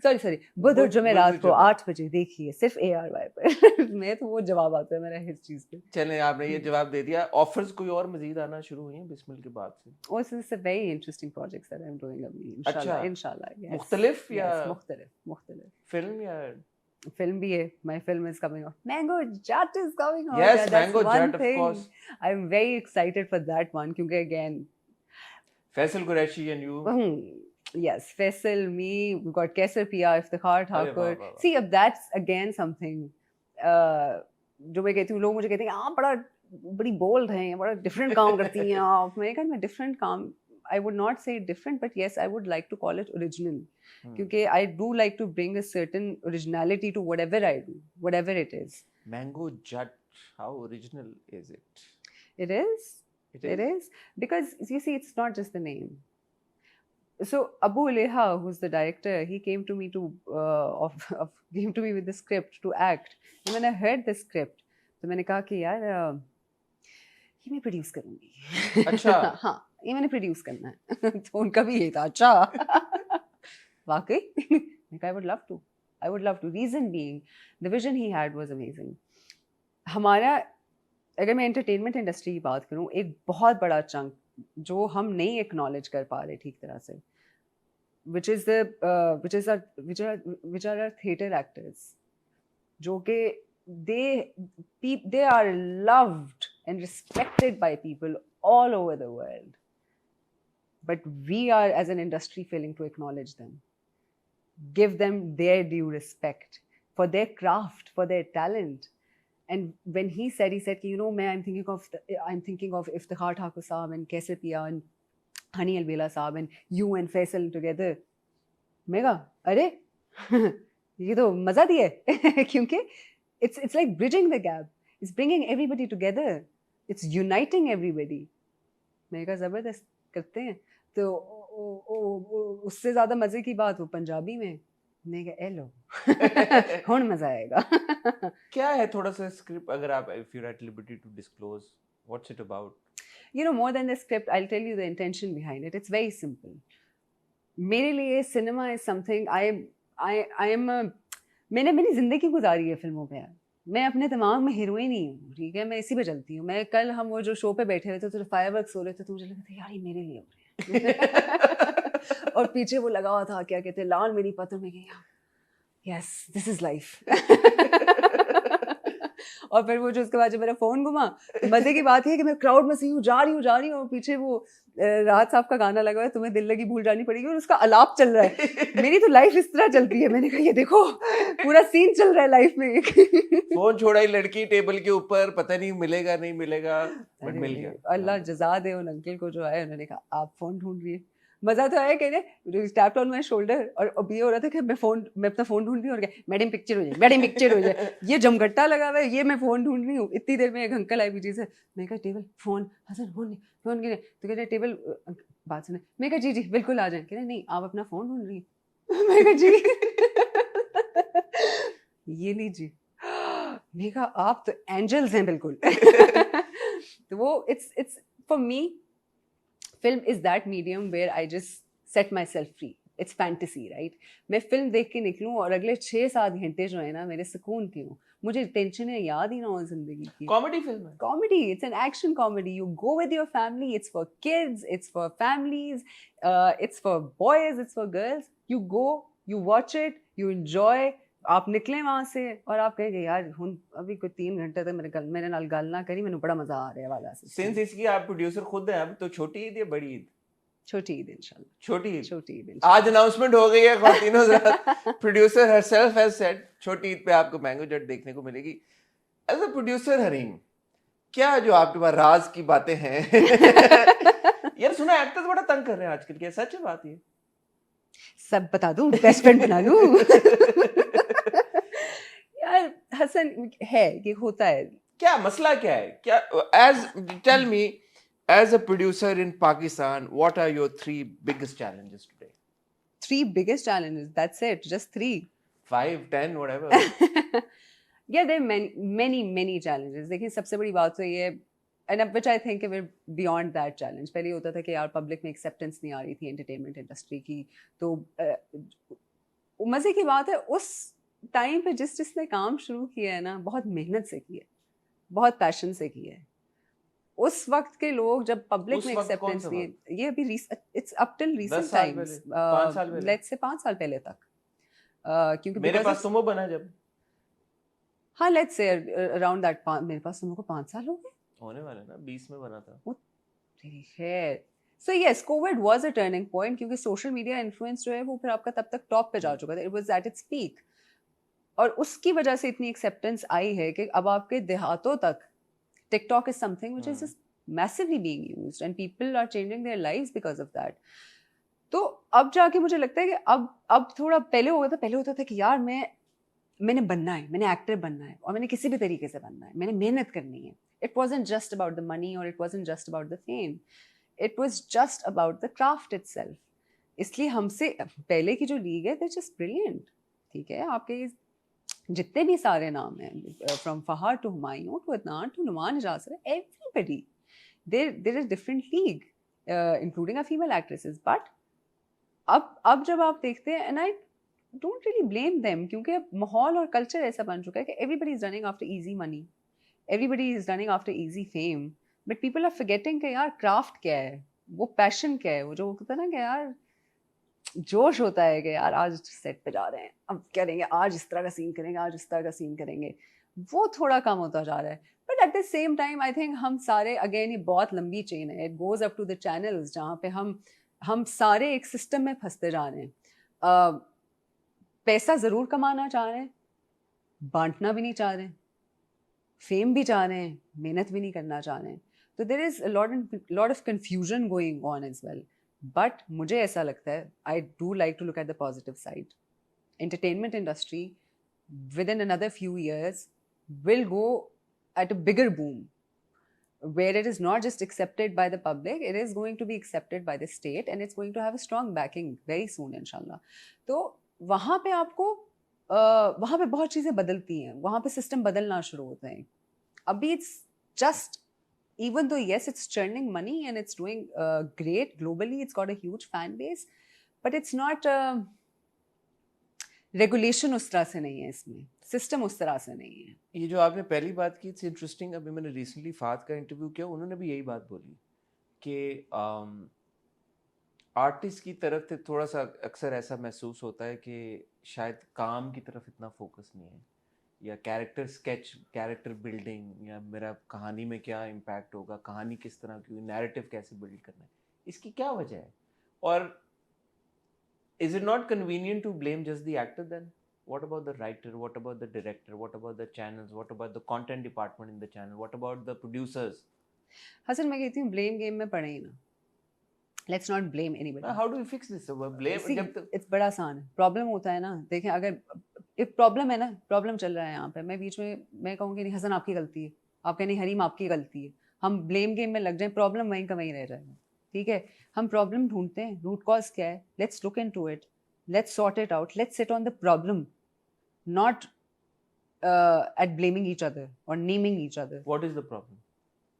सॉरी बुध और जुमेरात को 8 बजे देखिए सिर्फ ARY पर. मैं तो वो जवाब आता है मेरा इस चीज पे. चलें आपने ये जवाब दे दिया. ऑफर्स कोई और मजीद आना शुरू हुई हैं बिस्मिल के बाद से? This is a very interesting projects that I am doing अभी इंशाल्लाह. मुख्तलिफ या मुख्तलिफ फिल्म या film भी है. My film is coming out. Mango Jat is coming out. Yes, that's Mango one Jat, of thing. course. I'm very excited for that one क्योंकि again Faisal Qureshi and you. Yes, Faisal, me, we've got Kaisar Pia, Iftikhar Thakur. See, that's again something जो मैं कहती हूँ, लोग मुझे कहते हैं आप बड़ी बोल्ड हैं, बड़ा डिफरेंट काम करती हैं आप. मैंने कहा मैं डिफरेंट काम, I would not say different, but yes, I would like to call it original. Because I do like to bring a certain originality to whatever I do, whatever it is. Mango Jat, how original is it? It is. It is. Because you see, it's not just the name. So Abu Leha, who's the director, he came to me came to me with the script to act. And when I heard the script, तो मैंने कहा कि यार ये मैं produce करूँगी. अच्छा. हाँ, ये मैंने प्रोड्यूस करना है. तो उनका भी ये था. अच्छा वाकई. I would love to. Reason being, the vision he had was amazing. हमारा, अगर मैं एंटरटेनमेंट इंडस्ट्री की बात करूँ, एक बहुत बड़ा चंक जो हम नहीं एक्नॉलेज कर पा रहे ठीक तरह से, which are our theatre actors, जो कि they are loved and respected by people all over the world, but we are as an industry failing to acknowledge them, give them their due respect for their craft, for their talent. And when he said कि I'm thinking of Iftikhar Thakur Saab and Kaise Piya and Hani Alvela Saab and you and Faisal together. मैं कहा अरे ये तो मजा दिए क्योंकि it's like bridging the gap. It's bringing everybody together. It's uniting everybody. मैं कहा जबरदस्त करते हैं. तो उससे ज़्यादा मज़े की बात वो पंजाबी में. मैं कहा लो कौन मज़ा आएगा. क्या है थोड़ा सा स्क्रिप्ट अगर आप if you're at liberty to disclose what's it about? More than the script, I'll tell you the intention behind it. It's very simple. मेरे लिए सिनेमा is something मैंने मेरी ज़िंदगी गुजारी है फिल्मों पे. मैं अपने दिमाग में हीरोइन ही हूँ, ठीक है. मैं इसी पे चलती हूँ. मैं कल हम वो जो शो पे बैठे हुए थे तो फायरवर्क्स हो रहे थे तो मुझे लगा था यार ये मेरे लिए हो रहे हैं. और पीछे वो लगा हुआ था क्या कहते हैं लाल मेरी पत्र में गया. Yes this is life. और फिर वो जो उसके बाद जब मेरा फ़ोन घुमा मज़े की बात है कि मैं क्राउड में से हूँ जा रही हूँ और पीछे वो राहत साहब का गाना लगा है तुम्हें दिल लगी भूल जानी पड़ेगी और उसका आलाप चल रहा है. मेरी तो लाइफ इस तरह चलती है. मैंने कहा ये देखो पूरा सीन चल रहा है लाइफ में. फोन छोड़ा ही लड़की टेबल के ऊपर पता नहीं मिलेगा नहीं मिलेगा बट मिल गया. अल्लाह जज़ा दे उन अंकल को जो आए उन्होंने कहा आप फ़ोन ढूंढ रही है. मज़ा तो आया कहने टैप्ड ऑन माई शोल्डर और अब ये हो रहा था कि मैं अपना फ़ोन ढूंढ रही हूँ और क्या मैडम पिक्चर हो जाए ये जमघट्टा लगा हुआ है ये मैं फ़ोन ढूंढ रही हूँ. इतनी देर में एक अंकल आए पीछे से. मैं कहा टेबल फ़ोन हसन फ़ोन गिरे तो कह रहे टेबल बात सुने. मैं कहा जी बिल्कुल आ जाए. कह रहे नहीं आप अपना फ़ोन ढूंढ रही हैं. मैं कहा जी ये लीजिए. मैं कहा आप तो एंजल्स हैं बिल्कुल. तो वो it's for me film is that medium where I just set myself free. It's fantasy, right? मैं फिल्म देख के निकलूं और अगले 6-7 घंटे जो है ना मेरे सुकून के हों. मुझे टेंशन है याद ही ना हो जिंदगी की. कॉमेडी फिल्म है. Comedy, it's an action comedy. You go with your family. It's for kids. It's for families. It's for boys. It's for girls. You go, you watch it, you enjoy. आप निकले वहाँ से और आप कहेंगे यार हुन अभी कोई 3 घंटे तक मेरे नाल गल ना करी मैंने बड़ा मजा आ रहा है वाला से. सिंस इसकी आप प्रोड्यूसर खुद हैं अब तो छोटी ईद या बड़ी ईद? छोटी ईद इंशाल्लाह. छोटी ईद आज अनाउंसमेंट हो गई है ख्वातीनो ज़रा प्रोड्यूसर हरसेल्फ हैज सेड छोटी ईद पे आपको मैंगो जट देखने को मिलेगी. एज अ प्रोड्यूसर हरीम क्या जो आपके पास राज की बातें हैं? यार सुना एक्टर्स बड़ा तंग कर रहे हैं आजकल. क्या सच है बात ये? सब बता दूं बेस्ट फ्रेंड बना लूं. यार हसन है ये होता है. क्या मसला क्या है? क्या as tell me as a producer in Pakistan what are your 3 biggest challenges today? 3 biggest challenges, that's it, just 3. 5 10 whatever. Yeah, there are many challenges. देखिए सबसे बड़ी बात तो ये and which I think we're beyond that challenge. पहले होता था कि यार पब्लिक में एक्सेप्टेंस नहीं आ रही थी एंटरटेनमेंट इंडस्ट्री की. तो मज़े की बात है उस टाइम पे जिसने काम शुरू किया है ना बहुत मेहनत से किया है बहुत पैशन से किया है. उस वक्त के लोग जब पब्लिक में एक्सेप्टेंस नहीं है ये अभी it's up till recent times 5 साल पहले लेट्स से 5 साल पहले तक क्योंकि मेरे पास सुमो बना जब हाँ लेट्स से अराउंड दैट मेरे पास सुमो को 5 साल हो गए होने वाले ना 20 में बना था. वो तेरी खैर. So yes Covid was a turning point क्योंकि सोशल मीडिया इन्फ्लुएंस जो है वो फिर आपका तब तक टॉप पे जा चुका था. It was at its peak और उसकी वजह से इतनी एक्सेप्टेंस आई है कि अब आपके देहातों तक TikTok is something which is just massively being used and people are changing their lives because of that. तो अब जाके मुझे लगता है कि अब थोड़ा पहले होता था कि यार मैंने बनना है मैंने एक्टर बनना है और मैंने किसी भी तरीके से बनना है मैंने मेहनत करनी है. It wasn't just about the money or it wasn't just about the fame. It was just about the craft itself. इसलिए हमसे पहले की जो लीग है they're just brilliant. ठीक है आपके जितने भी सारे नाम हैं from Fahar to Humayun to Adnan to Numan Ijaz everybody there is different league including a female actresses. But अब जब आप देखते हैं and I don't really blame them क्योंकि अब माहौल और कल्चर ऐसा बन चुका है कि everybody is running after easy money everybody is running after easy fame but people are forgetting कि यार क्राफ्ट क्या है वो पैशन क्या है वो जो होता है ना कि यार जोश होता है कि यार आज सेट पे जा रहे हैं अब करेंगे आज इस तरह का सीन करेंगे आज इस तरह का सीन करेंगे वो थोड़ा कम होता जा रहा है. But at the same time I think हम सारे अगेन ये बहुत लंबी चेन है. It goes up to the channels जहाँ पे हम सारे एक सिस्टम में फंसते जा रहे हैं. पैसा ज़रूर कमाना चाह रहे हैं बांटना भी नहीं चाह रहे हैं. फेम भी चाह रहे हैं, मेहनत भी नहीं करना चाह रहे हैं. तो there is lot of confusion going on as well. But मुझे ऐसा लगता है, I do like to look at the positive side. Entertainment industry within another few years will go at a bigger boom, where it is not just accepted by the public, it is going to be accepted by the state, and it's going to have a strong backing very soon, inshallah. तो वहाँ पे आपको वहाँ पे बहुत चीज़ें बदलती हैं, वहाँ पे सिस्टम बदलना शुरू होते हैं. अभी it's just, even though yes it's churning money and it's doing great globally, it's got a huge fan base, but it's not regulation उस तरह से नहीं है, इसमें सिस्टम उस तरह से नहीं है. ये जो आपने पहली बात की, इट्स इंटरेस्टिंग. अभी मैंने रिसेंटली फात का इंटरव्यू किया, उन्होंने भी यही बात बोली कि आर्टिस्ट की तरफ से थोड़ा सा अक्सर ऐसा महसूस होता है कि शायद काम की तरफ इतना फोकस नहीं है, या कैरेक्टर स्केच, कैरेक्टर बिल्डिंग, या मेरा कहानी में क्या इम्पैक्ट होगा, कहानी किस तरह की, नैरेटिव कैसे बिल्ड करना है, इसकी क्या वजह है? और is it not convenient to blame just the actor then? What about the writer? What about the director? What about the channels? What about the content department in the channel? What about the producers? Hasan, मैं कहती हूँ blame game में पड़े ही ना. Let's not blame anybody. How do we fix this? Blame. See, it's बड़ा आसान है. Problem होता है ना, देखें, अगर एक प्रॉब्लम है ना, प्रॉब्लम चल रहा है यहाँ पे, मैं बीच में मैं कहूँगी नहीं हसन आपकी गलती है, आप कहें नहीं हरीम आपकी गलती है, हम ब्लेम गेम में लग जाए, प्रॉब्लम वहीं का वहीं रह जाएगा. ठीक है, हम प्रॉब्लम ढूंढते हैं, रूट कॉज क्या है, let's look into it, let's sort it out, let's sit on the problem, not at blaming each other or naming each other. What is the problem?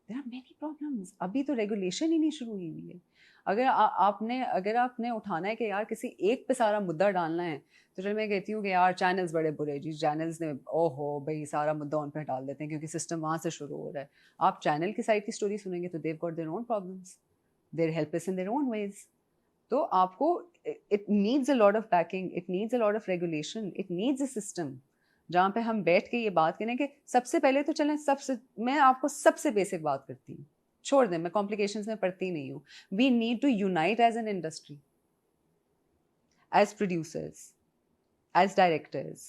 There are many problems. अभी तो regulation ही नहीं शुरू हुई हुई है. अगर आपने उठाना है कि यार किसी एक पे सारा मुद्दा डालना है, तो चल मैं कहती हूँ कि यार चैनल्स बड़े बुरे जी, चैनल्स ने ओहो भाई सारा मुद्दा उन पे डाल देते हैं क्योंकि सिस्टम वहाँ से शुरू हो रहा है. आप चैनल की साइड की स्टोरी सुनेंगे तो they've got their own problems, they're helpless in their own ways. तो आपको it needs a lot of backing, it needs a lot of regulation, it needs a system जहाँ पे हम बैठ के ये बात करें कि सबसे पहले तो चलें, मैं आपको सबसे बेसिक बात करती हूँ, छोड़ दें, मैं कॉम्प्लिकेशंस में पढ़ती नहीं हूँ. We need to unite as an industry, as producers, as directors,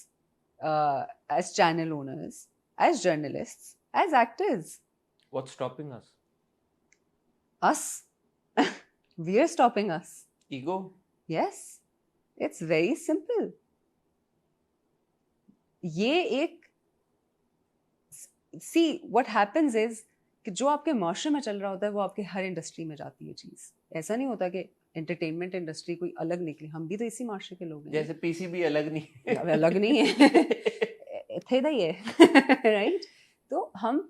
as channel owners, as journalists, as actors. What's stopping us? Us? We are stopping us. Ego? Yes, it's very simple. ये एक see what happens is कि जो आपके माशरे में चल रहा होता है वो आपके हर इंडस्ट्री में जाती है चीज़. ऐसा नहीं होता कि एंटरटेनमेंट इंडस्ट्री कोई अलग निकली, हम भी तो इसी माशरे के लोग हैं. जैसे पीसीबी अलग नहीं है. अलग नहीं है, थे ही है. राइट. तो हम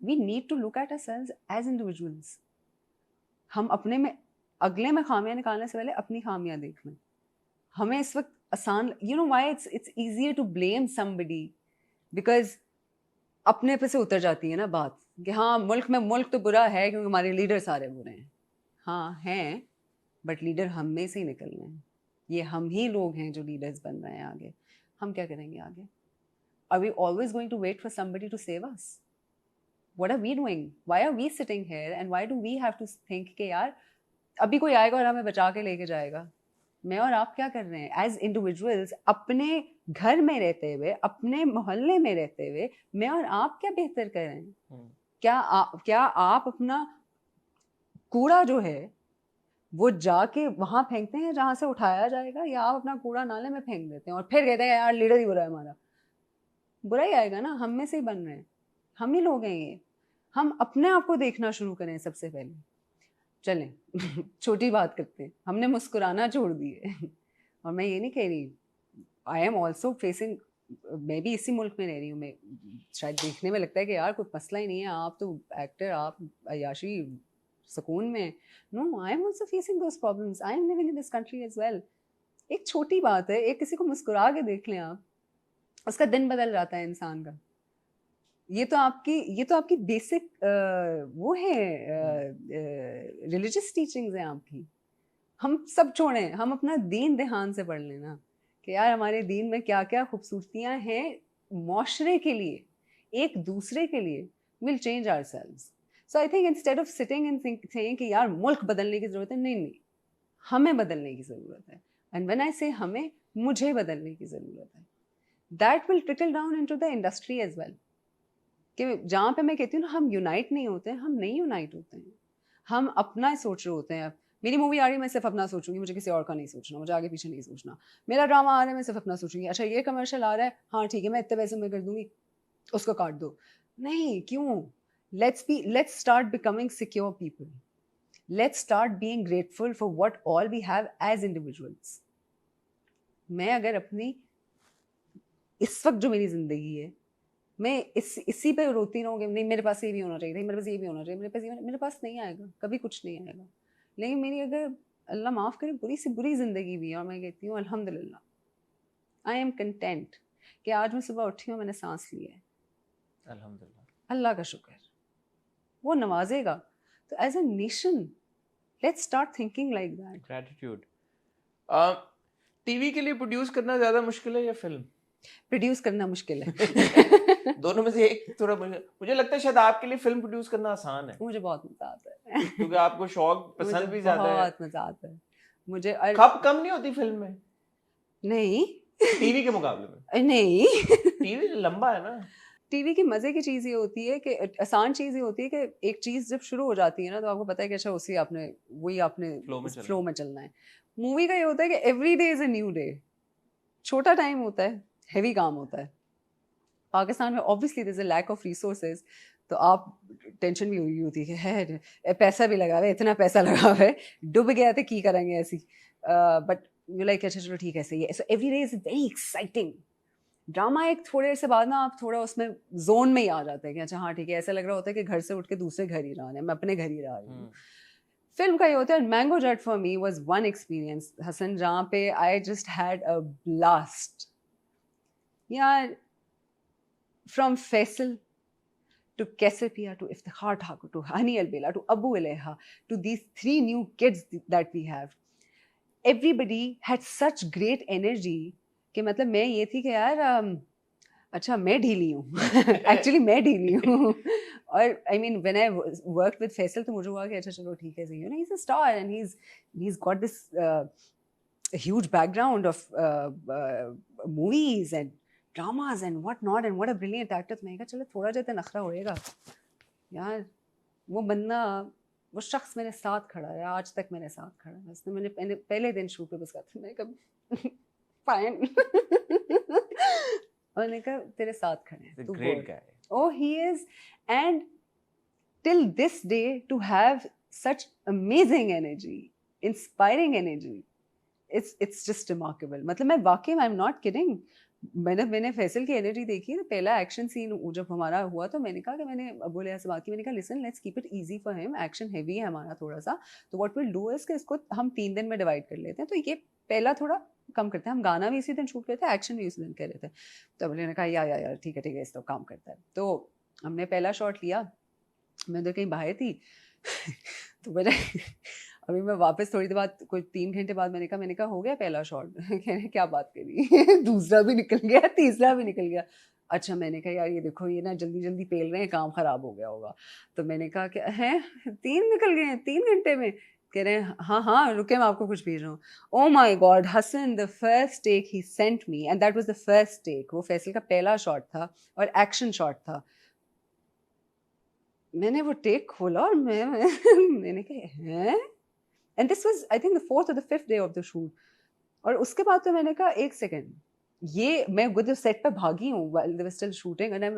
we need to look at ourselves as individuals. हम अपने में अगले में खामियां निकालने से पहले अपनी खामियां देख लें. हमें इस वक्त आसान, you know why it's easier to blame somebody, because अपने पे से उतर जाती है ना बात कि हाँ मुल्क तो बुरा है क्योंकि हमारे लीडर सारे बुरे हैं. हाँ हैं, बट लीडर हम में से ही निकलने हैं. ये हम ही लोग हैं जो लीडर्स बन रहे हैं आगे. हम क्या करेंगे आगे? Are we always going to wait for somebody to save us? What are we doing? Why are we sitting here and why do we have to think कि यार अभी कोई आएगा और हमें बचा के लेके जाएगा? मैं और आप क्या कर रहे हैं एज इंडिविजुअल्स, अपने घर में रहते हुए, अपने मोहल्ले में रहते हुए, मैं और आप क्या बेहतर कर रहे हैं? क्या आप अपना कूड़ा जो है वो जाके वहां फेंकते हैं जहां से उठाया जाएगा, या आप अपना कूड़ा नाले में फेंक देते हैं और फिर कहते हैं यार लीडर ही बुरा है हमारा? बुरा ही आएगा ना, हम में से ही बन रहे हैं, हम ही लोग हैं ये. हम अपने आप को देखना शुरू करें सबसे पहले. चलें छोटी बात करते हैं, हमने मुस्कुराना छोड़ दिए. और मैं ये नहीं कह रही, आई एम ऑल्सो फेसिंग, मैं भी इसी मुल्क में रह रही हूँ. मैं शायद देखने में लगता है कि यार कोई मसला ही नहीं है, आप तो एक्टर, आप अयाशी सुकून में. No, I am also facing those problems. I am living in this country as well. एक छोटी बात है, एक किसी को मुस्कुरा के देख लें आप, उसका दिन बदल जाता है इंसान का. ये तो आपकी बेसिक वो है, रिलीजियस टीचिंग्स हैं आपकी. हम सब छोड़ें, हम अपना दीन ध्यान से पढ़ लेना कि यार हमारे दीन में क्या क्या खूबसूरतियाँ हैं माशरे के लिए, एक दूसरे के लिए. Will change ourselves. So I think instead of sitting and saying कि यार मुल्क बदलने की ज़रूरत है, नहीं, हमें बदलने की ज़रूरत है. एंड व्हेन आई से हमें, मुझे बदलने की ज़रूरत है. That will trickle down into the industry as well. कि जहाँ पे मैं कहती हूँ ना हम यूनाइट नहीं होते हैं, हम नहीं यूनाइट होते हैं, हम अपना सोच रहे होते हैं। मेरी मूवी आ रही है मैं सिर्फ अपना सोचूंगी, मुझे किसी और का नहीं सोचना, मुझे आगे पीछे नहीं सोचना। मेरा ड्रामा आ रहा है मैं सिर्फ अपना सोचूंगी, अच्छा ये कमर्शियल आ रहा है, हाँ ठीक है मैं इतने पैसे में कर दूंगी, उसको काट दो। नहीं, क्यों? let's start becoming secure people. Let's start being grateful for what all we have as individuals. मैं अगर अपनी इस वक्त जो मेरी जिंदगी है, मैं इसी पे रोती रहूँगी, नहीं मेरे पास ये भी होना चाहिए, मेरे पास ये भी होना चाहिए, मेरे पास नहीं आएगा, कभी कुछ नहीं आएगा। लेकिन मेरी अगर अल्लाह माफ़ करे बुरी से बुरी ज़िंदगी भी है और मैं कहती हूँ अल्हम्दुलिल्लाह, आई एम कंटेंट कि आज मैं सुबह उठी हूँ, मैंने सांस ली है, अल्हम्दुलिल्लाह, अल्लाह का शुक्र, वो नवाजेगा। तो as a nation let's start thinking like that. Gratitude. TV के लिए प्रोड्यूस करना ज्यादा मुश्किल है या फिल्म? प्रोड्यूस करना मुश्किल है। दोनों में से एक थोड़ा मुझे लगता है शायद आपके लिए फिल्म प्रोड्यूस करना आसान है, मुझे बहुत मजा आता है क्योंकि आपको शौक पसंद भी ज्यादा है। बहुत मजा आता है मुझे। खप कम नहीं होती फिल्म में? नहीं, टीवी के मुकाबले में? नहीं टीवी लंबा है ना। टीवी की मजे की चीज ये होती है कि आसान चीज ये होती है कि एक चीज जब शुरू हो जाती है ना तो आपको पता है कि अच्छा वही आपने फ्लो में चलना है। मूवी का ये होता है कि every day is a new day, छोटा टाइम होता है, हैवी काम होता है। पाकिस्तान में obviously there is a lack of resources, तो आप टेंशन भी हुई होती है कि पैसा भी लगा हुआ है, इतना पैसा लगा हुआ है, डूब गया तो की करेंगे ऐसी, बट यू लाइक अच्छा चलो ठीक है सही है। So every day is very exciting. Drama एक थोड़े से बाद ना आप थोड़ा उसमें जोन में ही आ जाते हैं कि अच्छा हाँ ठीक है, ऐसा लग रहा होता है कि घर से उठ के दूसरे घर ही रहा है, मैं अपने घर ही रह रही हूँ। फिल्म का ये होता है। Mango Jutt for me was one experience Hassan, जहाँ पे I just had a blast यार। From Faisal to Kesapia, to Iftikhar Thakur, to Hani Albela, to Abu Aleha, to these 3 new kids that we have. Everybody had such great energy कि मतलब मैं ये थी कि यार अच्छा मैं ढीली हूँ एक्चुअली मैं ढीली हूँ। और I mean when I worked with Faisal तो मुझे हुआ कि अच्छा चलो ठीक है सही है ना, he is a star and he is got this huge background of movies and dramas and what not, and what a brilliant actor। तो मैं कहा चलो थोड़ा जैसे नखरा होएगा यार। वो बंदा, वो शख्स मेरे साथ खड़ा है, आज तक मेरे साथ खड़ा है। उसने मैंने पहले दिन शूट पे बस कहा था, मैंने कहा फाइन और मैंने कहा तेरे साथ खड़े हैं, तू great guy. Oh, he is, and till this day to have such amazing energy, inspiring energy, it's just remarkable। मतलब मैं वाकई आई एम नॉट किडिंग, मैंने फैसल की एनर्जी देखी तो पहला एक्शन सीन जब हमारा हुआ तो मैंने कहा कि मैंने अबू लेहा से बात की, मैंने कहा listen let's keep it easy for him, action heavy है हमारा थोड़ा सा, तो व्हाट विल डू इज कि इसको हम 3 दिन में डिवाइड कर लेते हैं, तो ये पहला थोड़ा कम करते हैं, हम गाना भी इसी दिन शूट करते हैं, एक्शन भी उसी दिन कर लेते हैं। तो अबू ने कहा यार ठीक है इस तो काम करता है। तो हमने पहला शॉट लिया, मैं तो कहीं बाहर थी तो मैंने अभी मैं वापस थोड़ी देर बाद, कुछ 3 घंटे बाद मैंने कहा हो गया पहला शॉट कह रहे क्या बात करी दूसरा भी निकल गया, तीसरा भी निकल गया। अच्छा मैंने कहा यार ये देखो ये ना जल्दी पेल रहे हैं, काम खराब हो गया होगा। तो मैंने कहा कि हैं 3 निकल गए हैं 3 घंटे में? कह रहे हैं हाँ रुके मैं आपको कुछ भेज रहा हूँ। Oh my god Hassan, the first take he sent me and that was the first take, वो फैसल का पहला शॉट था और एक्शन शॉट था। मैंने वो टेक खोला और मैंने कहा हैं, and this was I think the 4th or the 5th day of the shoot. और उसके बाद तो मैंने कहा एक सेकेंड, ये मैं विद सेट पे भागी हूँ while they were still shooting and I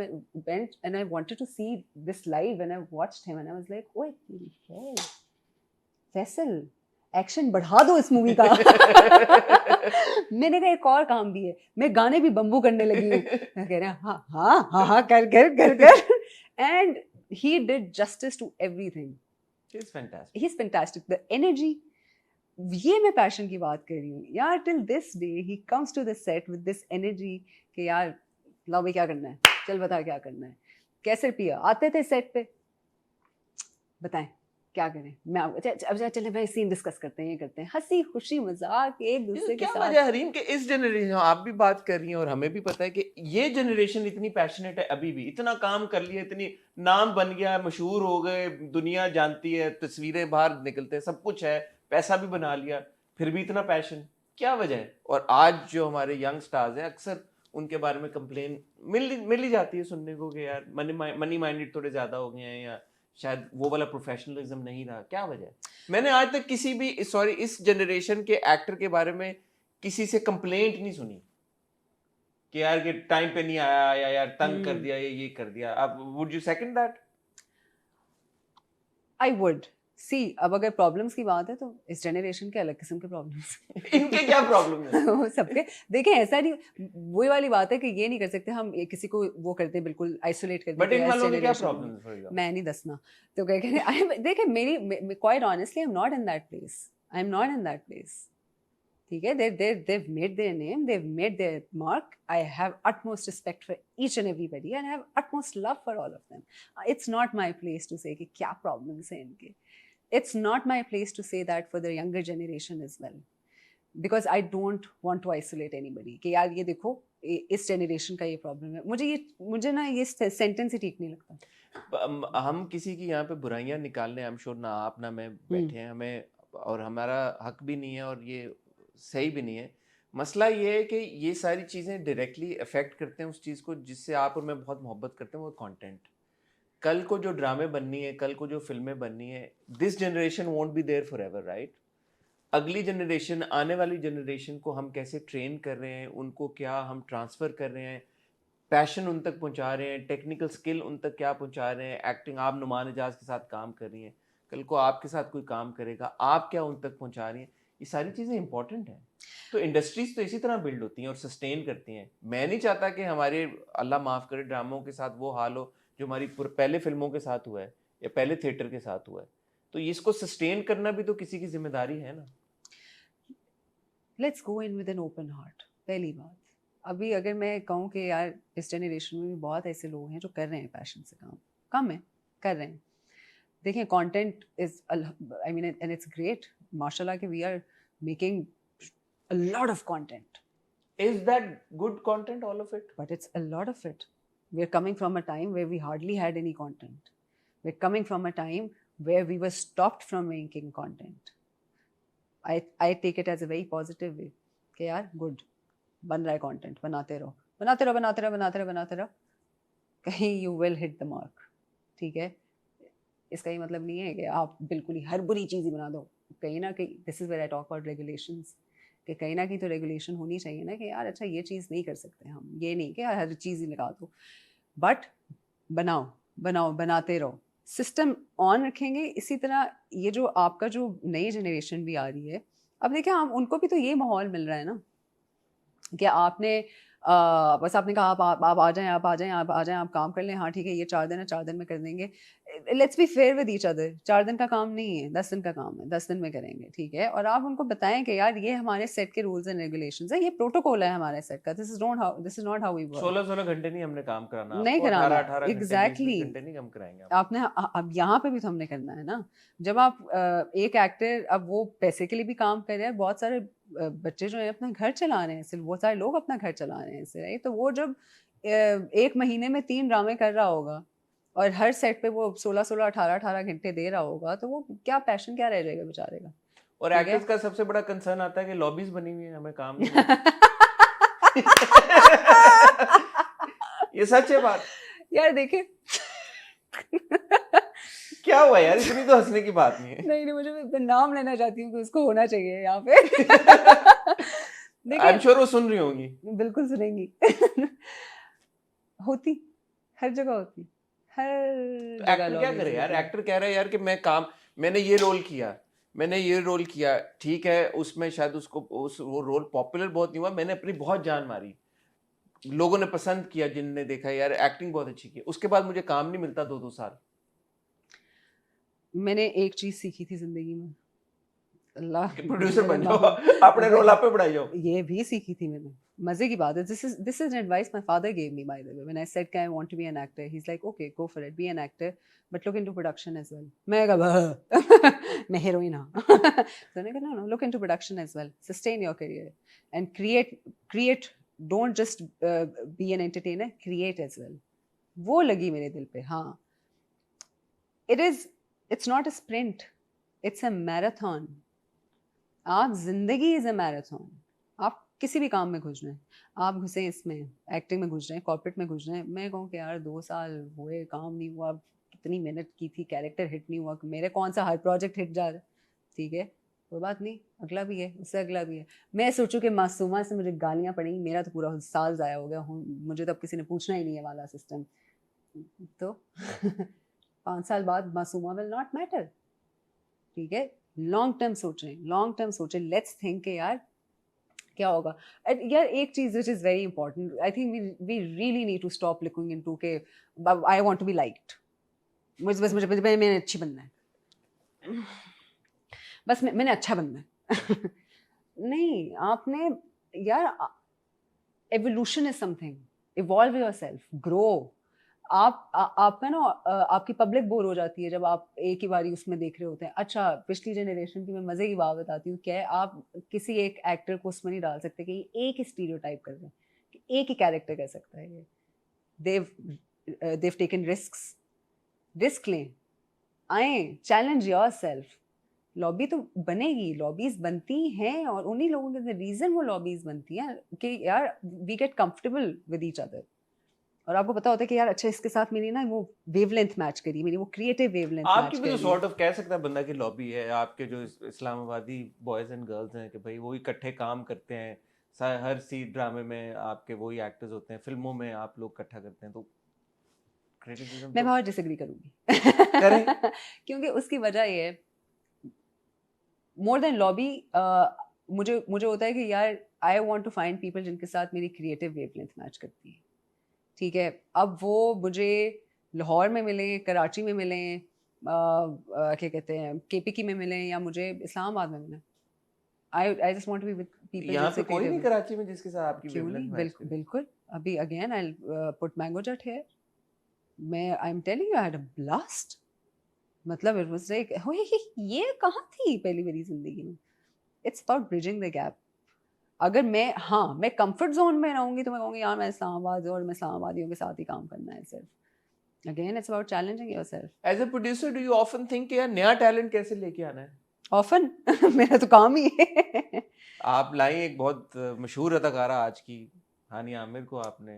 went and I wanted to see this live and I watched him and I was like oh hell Faisal action बढ़ा दो इस मूवी का मैंने कहा एक और काम भी है, मैं गाने भी बम्बू करने लगी हूँ। कह रहे हैं हाँ कर and he did justice to everything। He's fantastic। The energy, ये मैं पैशन की बात कर रही हूँ यार। Till this day he comes to the set with this energy कि यार लाओ भाई क्या करना है, चल बता क्या करना है। कैसे पिया आते थे सेट पे, बताएं क्या करें। मैं अब चले भाई सीन डिस्कस करते हैं, ये करते हैं, हंसी खुशी मजाक एक दूसरे के साथ। क्या वजह हरीम के इस जनरेशन, आप भी बात कर रही हैं और हमें भी पता है कि ये जनरेशन इतनी पैशनेट है, अभी भी इतना काम कर लिया, इतनी नाम बन गया, मशहूर हो गए, दुनिया जानती है, तस्वीरें बाहर निकलते हैं, सब कुछ है, पैसा भी बना लिया, फिर भी इतना पैशन, क्या वजह है? और आज जो हमारे यंग स्टार्स हैं अक्सर उनके बारे में कंप्लेन मिल ही जाती है सुनने को कि यार मनी माइंडेड थोड़े ज्यादा हो गए हैं, या शायद वो वाला प्रोफेशनलिज्म नहीं रहा, क्या वजह है? मैंने आज तक किसी भी इस जनरेशन के एक्टर के बारे में किसी से कंप्लेंट नहीं सुनी कि यार कि टाइम पे नहीं आया, या यार तंग कर दिया, या ये कर दिया. अब would you second that? I would see. अब अगर प्रॉब्लम्स की बात है तो इस जनरेशन के अलग किस्म के प्रॉब्लम्स इनके क्या प्रॉब्लम है? वो सबके. देखें, ऐसा नहीं, वही वाली बात है कि ये नहीं कर सकते हम किसी को वो करते बिल्कुल आइसोलेट कर बट देते इन हैं इस वालों के क्या generation में. प्रॉब्लम है फॉर एग्जांपल? मैं नहीं दसना. तो क्या कहते हैं, देखें मेरी, quite honestly I am not in that place. I am not in that place. ठीक है, they've made their name, they've made their mark. I have utmost respect for each and everybody, and I have utmost love for all of them. It's not my place to say कि क्या problems हैं इनके. It's not my place to say that for the younger generation as well, because I don't want to isolate anybody कि यार ये देखो इस generation का ये problem है. मुझे ना ये sentence ही ठीक नहीं लगता. हम किसी की यहाँ पे बुराइयां निकालने, I'm sure ना आप ना मैं बैठे हैं, हमें और हमारा हक भी नहीं है, और ये सही भी नहीं है. मसला ये है कि ये सारी चीज़ें डायरेक्टली अफेक्ट करते हैं उस चीज़ को जिससे आप और मैं बहुत मोहब्बत करते हैं, वो कंटेंट. कल को जो ड्रामे बननी है, कल को जो फिल्में बननी है, this generation won't be there forever, right? अगली जनरेशन, आने वाली जनरेशन को हम कैसे ट्रेन कर रहे हैं, उनको क्या हम ट्रांसफ़र कर रहे हैं, पैशन उन तक पहुंचा रहे हैं, टेक्निकल स्किल उन तक क्या पहुंचा रहे हैं. एक्टिंग, आप नुमान एजाज के साथ काम कर रही हैं, कल को आपके साथ कोई काम करेगा, आप क्या उन तक पहुंचा रही हैं, ये सारी चीज़ें इंपॉर्टेंट हैं. तो इंडस्ट्रीज तो इसी तरह बिल्ड होती हैं और सस्टेन करती हैं. मैं नहीं चाहता कि हमारे, अल्लाह माफ़ करे, ड्रामों के साथ वो हाल हो जो हमारी पहले फिल्मों के साथ हुआ है या पहले थिएटर के साथ हुआ है. तो इसको सस्टेन करना भी तो किसी की जिम्मेदारी है ना. Let's go in with an open heart. पहली बात, अभी अगर मैं कहूँ कि यार इस जनरेशन में भी बहुत ऐसे लोग हैं जो कर रहे हैं पैशन से काम, कम है, कर रहे हैं. देखिए, content is, I mean, and it's great, माशाल्लाह कि we are making a lot of content. Is that good content, all of it? But it's a lot of it. We're coming from a time where we hardly had any content. We're coming from a time where we were stopped from making content. I take it as a very positive way. कि यार good, बन रहा है content, बनाते रहो, बनाते रहो, बनाते रहो, बनाते रहो, बनाते रहो, कहीं you will hit the mark. ठीक है, इसका ये मतलब नहीं है कि आप बिल्कुल ही हर बुरी चीज़ ही बना दो. कहीं ना कहीं, this is where I talk about regulations, कि कहीं ना कहीं तो रेगुलेशन होनी चाहिए ना कि यार अच्छा ये चीज़ नहीं कर सकते हम, ये नहीं कि हर चीज़ ही लगा दो. बट बनाओ, बनाओ, बनाते रहो, सिस्टम ऑन रखेंगे. इसी तरह ये जो आपका जो नई जनरेशन भी आ रही है, अब देखिए हम उनको भी तो ये माहौल मिल रहा है ना कि आपने बस आपने कहा आप आ जाएं, आप आ जाएं, आप आ जाएं, आप काम कर लें. हाँ ठीक है, ये 4 दिन है, 4 दिन में कर देंगे. Let's be fair with each other. 4 दिन का काम नहीं है, 10 दिन का काम है, 10 दिन में करेंगे, ठीक है. और आप उनको बताएं कि यार ये हमारे सेट के रूल्स एंड रेगुलेशंस है, ये प्रोटोकॉल है हमारे सेट का. This is not how we work. 16 घंटे नहीं हमने काम कराना, नहीं कराना, 18 एग्जैक्टली. घंटे नहीं कम कराएंगे आपने अब यहाँ पे भी तो हमने करना है ना. जब आप एक एक्टर, अब वो पैसे के लिए भी काम कर रहे हैं, बहुत सारे बच्चे जो है अपना घर चला रहे हैं, सिर्फ बहुत सारे लोग अपना घर चला रहे हैं इससे, राइट. तो वो जब 1 महीने में 3 ड्रामे कर रहा होगा और हर सेट पे वो 16 18 घंटे दे रहा होगा, तो वो क्या पैशन क्या रह जाएगा बेचारे का. और एक्टर्स का सबसे बड़ा कंसर्न आता है कि लॉबीज बनी हुई है, हमें काम नहीं ये सच है बात यार. देखिए क्या हुआ यार, इतनी तो हंसने की बात नहीं है. नहीं, मुझे नाम लेना चाहती हूँ कि उसको होना चाहिए यहाँ पे. आई एम श्योर वो सुन रही होंगी. बिल्कुल सुनेंगी. होती, हर जगह होती, हर जगह. एक्टर क्या करे यार, एक्टर कह रहा है यार कि मैंने ये रोल किया, ठीक है, उसमें शायद वो रोल पॉपुलर बहुत नहीं हुआ, मैंने अपनी बहुत जान मारी, लोगों ने पसंद किया, जिनने देखा यार एक्टिंग बहुत अच्छी की, उसके बाद मुझे काम नहीं मिलता 2-2 साल. मैंने एक चीज सीखी थी जिंदगी में, अल्लाह, प्रोड्यूसर बन जाओ, अपने रोल आप पे बढ़ाई जाओ. ये भी सीखी थी मैंने. मजे की बात है. This is an advice my father gave me, by the way, when I said I want to be an actor. He is like, okay, go for it, be an actor, but look into production as well. मैं कहा मैं heroine हाँ. तो मैंने कहा no, look into production as well, sustain your career and create. Don't just be an entertainer, create as well. वो लगी मेरे दिल पे. हाँ, it's not a sprint, it's a marathon. आप जिंदगी इज अ मैराथन. आप किसी भी काम में घुस रहे हैं, आप घुसे इसमें एक्टिंग में घुस रहे हैं, कॉर्पोरेट में घुस रहे हैं, मैं कहूँ कि यार 2 साल हुए काम नहीं हुआ, कितनी मेहनत की थी, कैरेक्टर हिट नहीं हुआ, मेरे कौन सा हर प्रोजेक्ट हिट जा रहा है, ठीक है कोई बात नहीं, अगला भी है, उससे अगला भी है। मैं सोचूं कि मासूमा से मुझे गालियाँ पड़ी, मेरा तो पूरा साल ज़ाया हो गया हूँ, मुझे तो अब किसी ने पूछना ही नहीं है वाला सिस्टम, तो 5 साल बाद मासूमा विल नॉट मैटर, ठीक है। लॉन्ग टर्म सोचें, लॉन्ग टर्म सोचें, लेट्स थिंक के यार क्या होगा। यार एक चीज़ which is very important, I think we really need to stop looking into के I want to be liked, मुझे मैंने अच्छी बनना है, बस मैंने अच्छा बनना है नहीं, आपने यार evolution is something, evolve yourself, grow. आपका ना आपकी पब्लिक बोर हो जाती है जब आप एक ही बारी उसमें देख रहे होते हैं। अच्छा, पिछली जनरेशन की मैं मज़े की बात बताती हूँ, क्या है, आप किसी एक एक्टर को उसमें नहीं डाल सकते कि ये एक ही स्टीरियोटाइप कर रहे हैं, कि एक ही कैरेक्टर कर सकता है ये। देव टेकन रिस्क लें, आए, चैलेंज योरसेल्फ। लॉबी तो बनेगी, लॉबीज बनती हैं, और उन्हीं लोगों के रीज़न वो लॉबीज बनती हैं कि यार we get comfortable with each other, और आपको पता होता है कि यार अच्छा इसके साथ मेरी ना वो वेवलेंथ मैच करी, मेरी वो क्रिएटिव वेवलेंथ आपकी मैच भी तो करी। सॉर्ट ऑफ कह सकता है बंदा की लॉबी है, आपके जो इस्लामाबादी बॉयज एंड गर्ल्स हैं कि भाई वो इकट्ठे काम करते हैं, हर सी ड्रामे में आपके वही एक्टर्स होते हैं, फिल्मों में आप लोग इकट्ठा करते हैं, तो क्रिटिसिज्म मैं तो बहुत डिसएग्री करूंगी करें। क्योंकि उसकी वजह ये है, मोर देन लॉबी, मुझे मुझे होता है कि यार I want to find people जिनके साथ मेरी क्रिएटिव वेवलेंथ मैच करती है, ठीक है। अब वो मुझे लाहौर में मिलें, कराची में मिलें, क्या कहते हैं केपीकी में मिलें, या मुझे इस्लामाबाद में मिलें, I just want to be with people यहाँ पे जिनसे कोई नहीं क्रिएटिव। कराची में जिसके साथ आपकी क्यों वेवलेंथ नहीं, मैच बिल्कुल करे? बिल्कुल। अभी again I put mango Jutt here, मैं I am telling you I had a blast, मतलब इट वाज लाइक ये कहाँ थी पहली मेरी जिंदगी में। It's about bridging the gap. अगर मैं कंफर्ट जोन में रहूंगी तो मैं कहूँगी यार मैं इस्लामाबाद और मैं इस्लामाबादियों के साथ ही काम करना है सिर्फ। Again it's about challenging yourself. As a producer do you often think कि यार नया टैलेंट कैसे लेके आना है? ऑफन मेरा तो काम ही है आप लाई एक बहुत मशहूर अदाकारा आज की, हानिया आमिर को आपने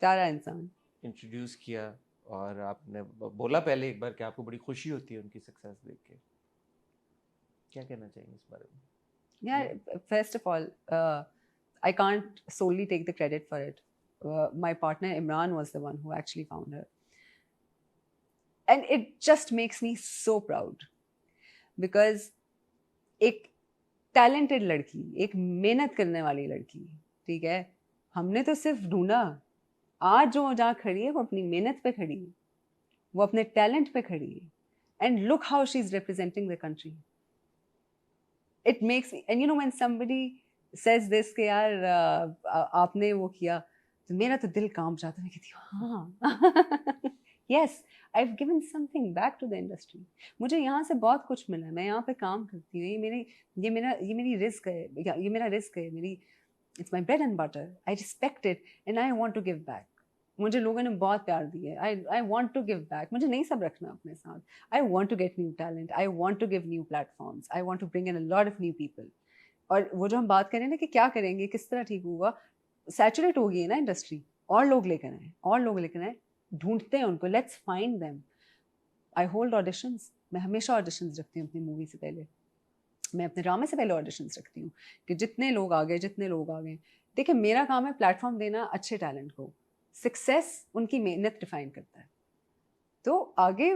प्यारा इंसान। इंट्रोड्यूस किया, और आपने बोला पहले एक बार कि आपको बड़ी खुशी होती है उनकी सक्सेस देख के, क्या कहना चाहेंगे इस बारे में? यार first of all I can't solely take the credit for it. My partner Imran was the one who actually found her. And it just makes me so proud. Because एक टैलेंटेड लड़की, एक मेहनत करने वाली लड़की, ठीक है, हमने तो सिर्फ ढूंढा, आज जो जहाँ खड़ी है वो अपनी मेहनत पे खड़ी है, वो अपने टैलेंट पे खड़ी है, and look how she is representing the country. It makes, and you know when somebody says this कि यार आपने वो किया, तो मेरा तो दिल कांप जाता है, मैं कहती हूँ हाँ yes, I have given something back to the industry. मुझे यहाँ से बहुत कुछ मिला, मैं यहाँ पे काम करती हूँ, ये मेरी रिस्क है, ये मेरा रिस्क है, मेरी it's my bread and butter, I respect it and I want to give back. मुझे लोगों ने बहुत प्यार दिया है, I want to give back, मुझे नहीं सब रखना अपने साथ। I want to get new talent. I want to give new platforms. I want to bring in a lot of new people. और वो जो हम बात करें ना कि क्या करेंगे, किस तरह ठीक होगा, सैचुरेट हो गई है ना इंडस्ट्री, और लोग लेकर आए, और लोग लेकर आए, ढूंढते हैं उनको, let's find them. I hold auditions, मैं हमेशा ऑडिशंस रखती हूँ अपनी मूवी से पहले, मैं अपने ड्रामे से पहले ऑडिशंस रखती हूँ कि जितने लोग आ गए। देखिए मेरा काम है प्लेटफॉर्म देना अच्छे टैलेंट को, सक्सेस उनकी मेहनत डिफाइन करता है, तो आगे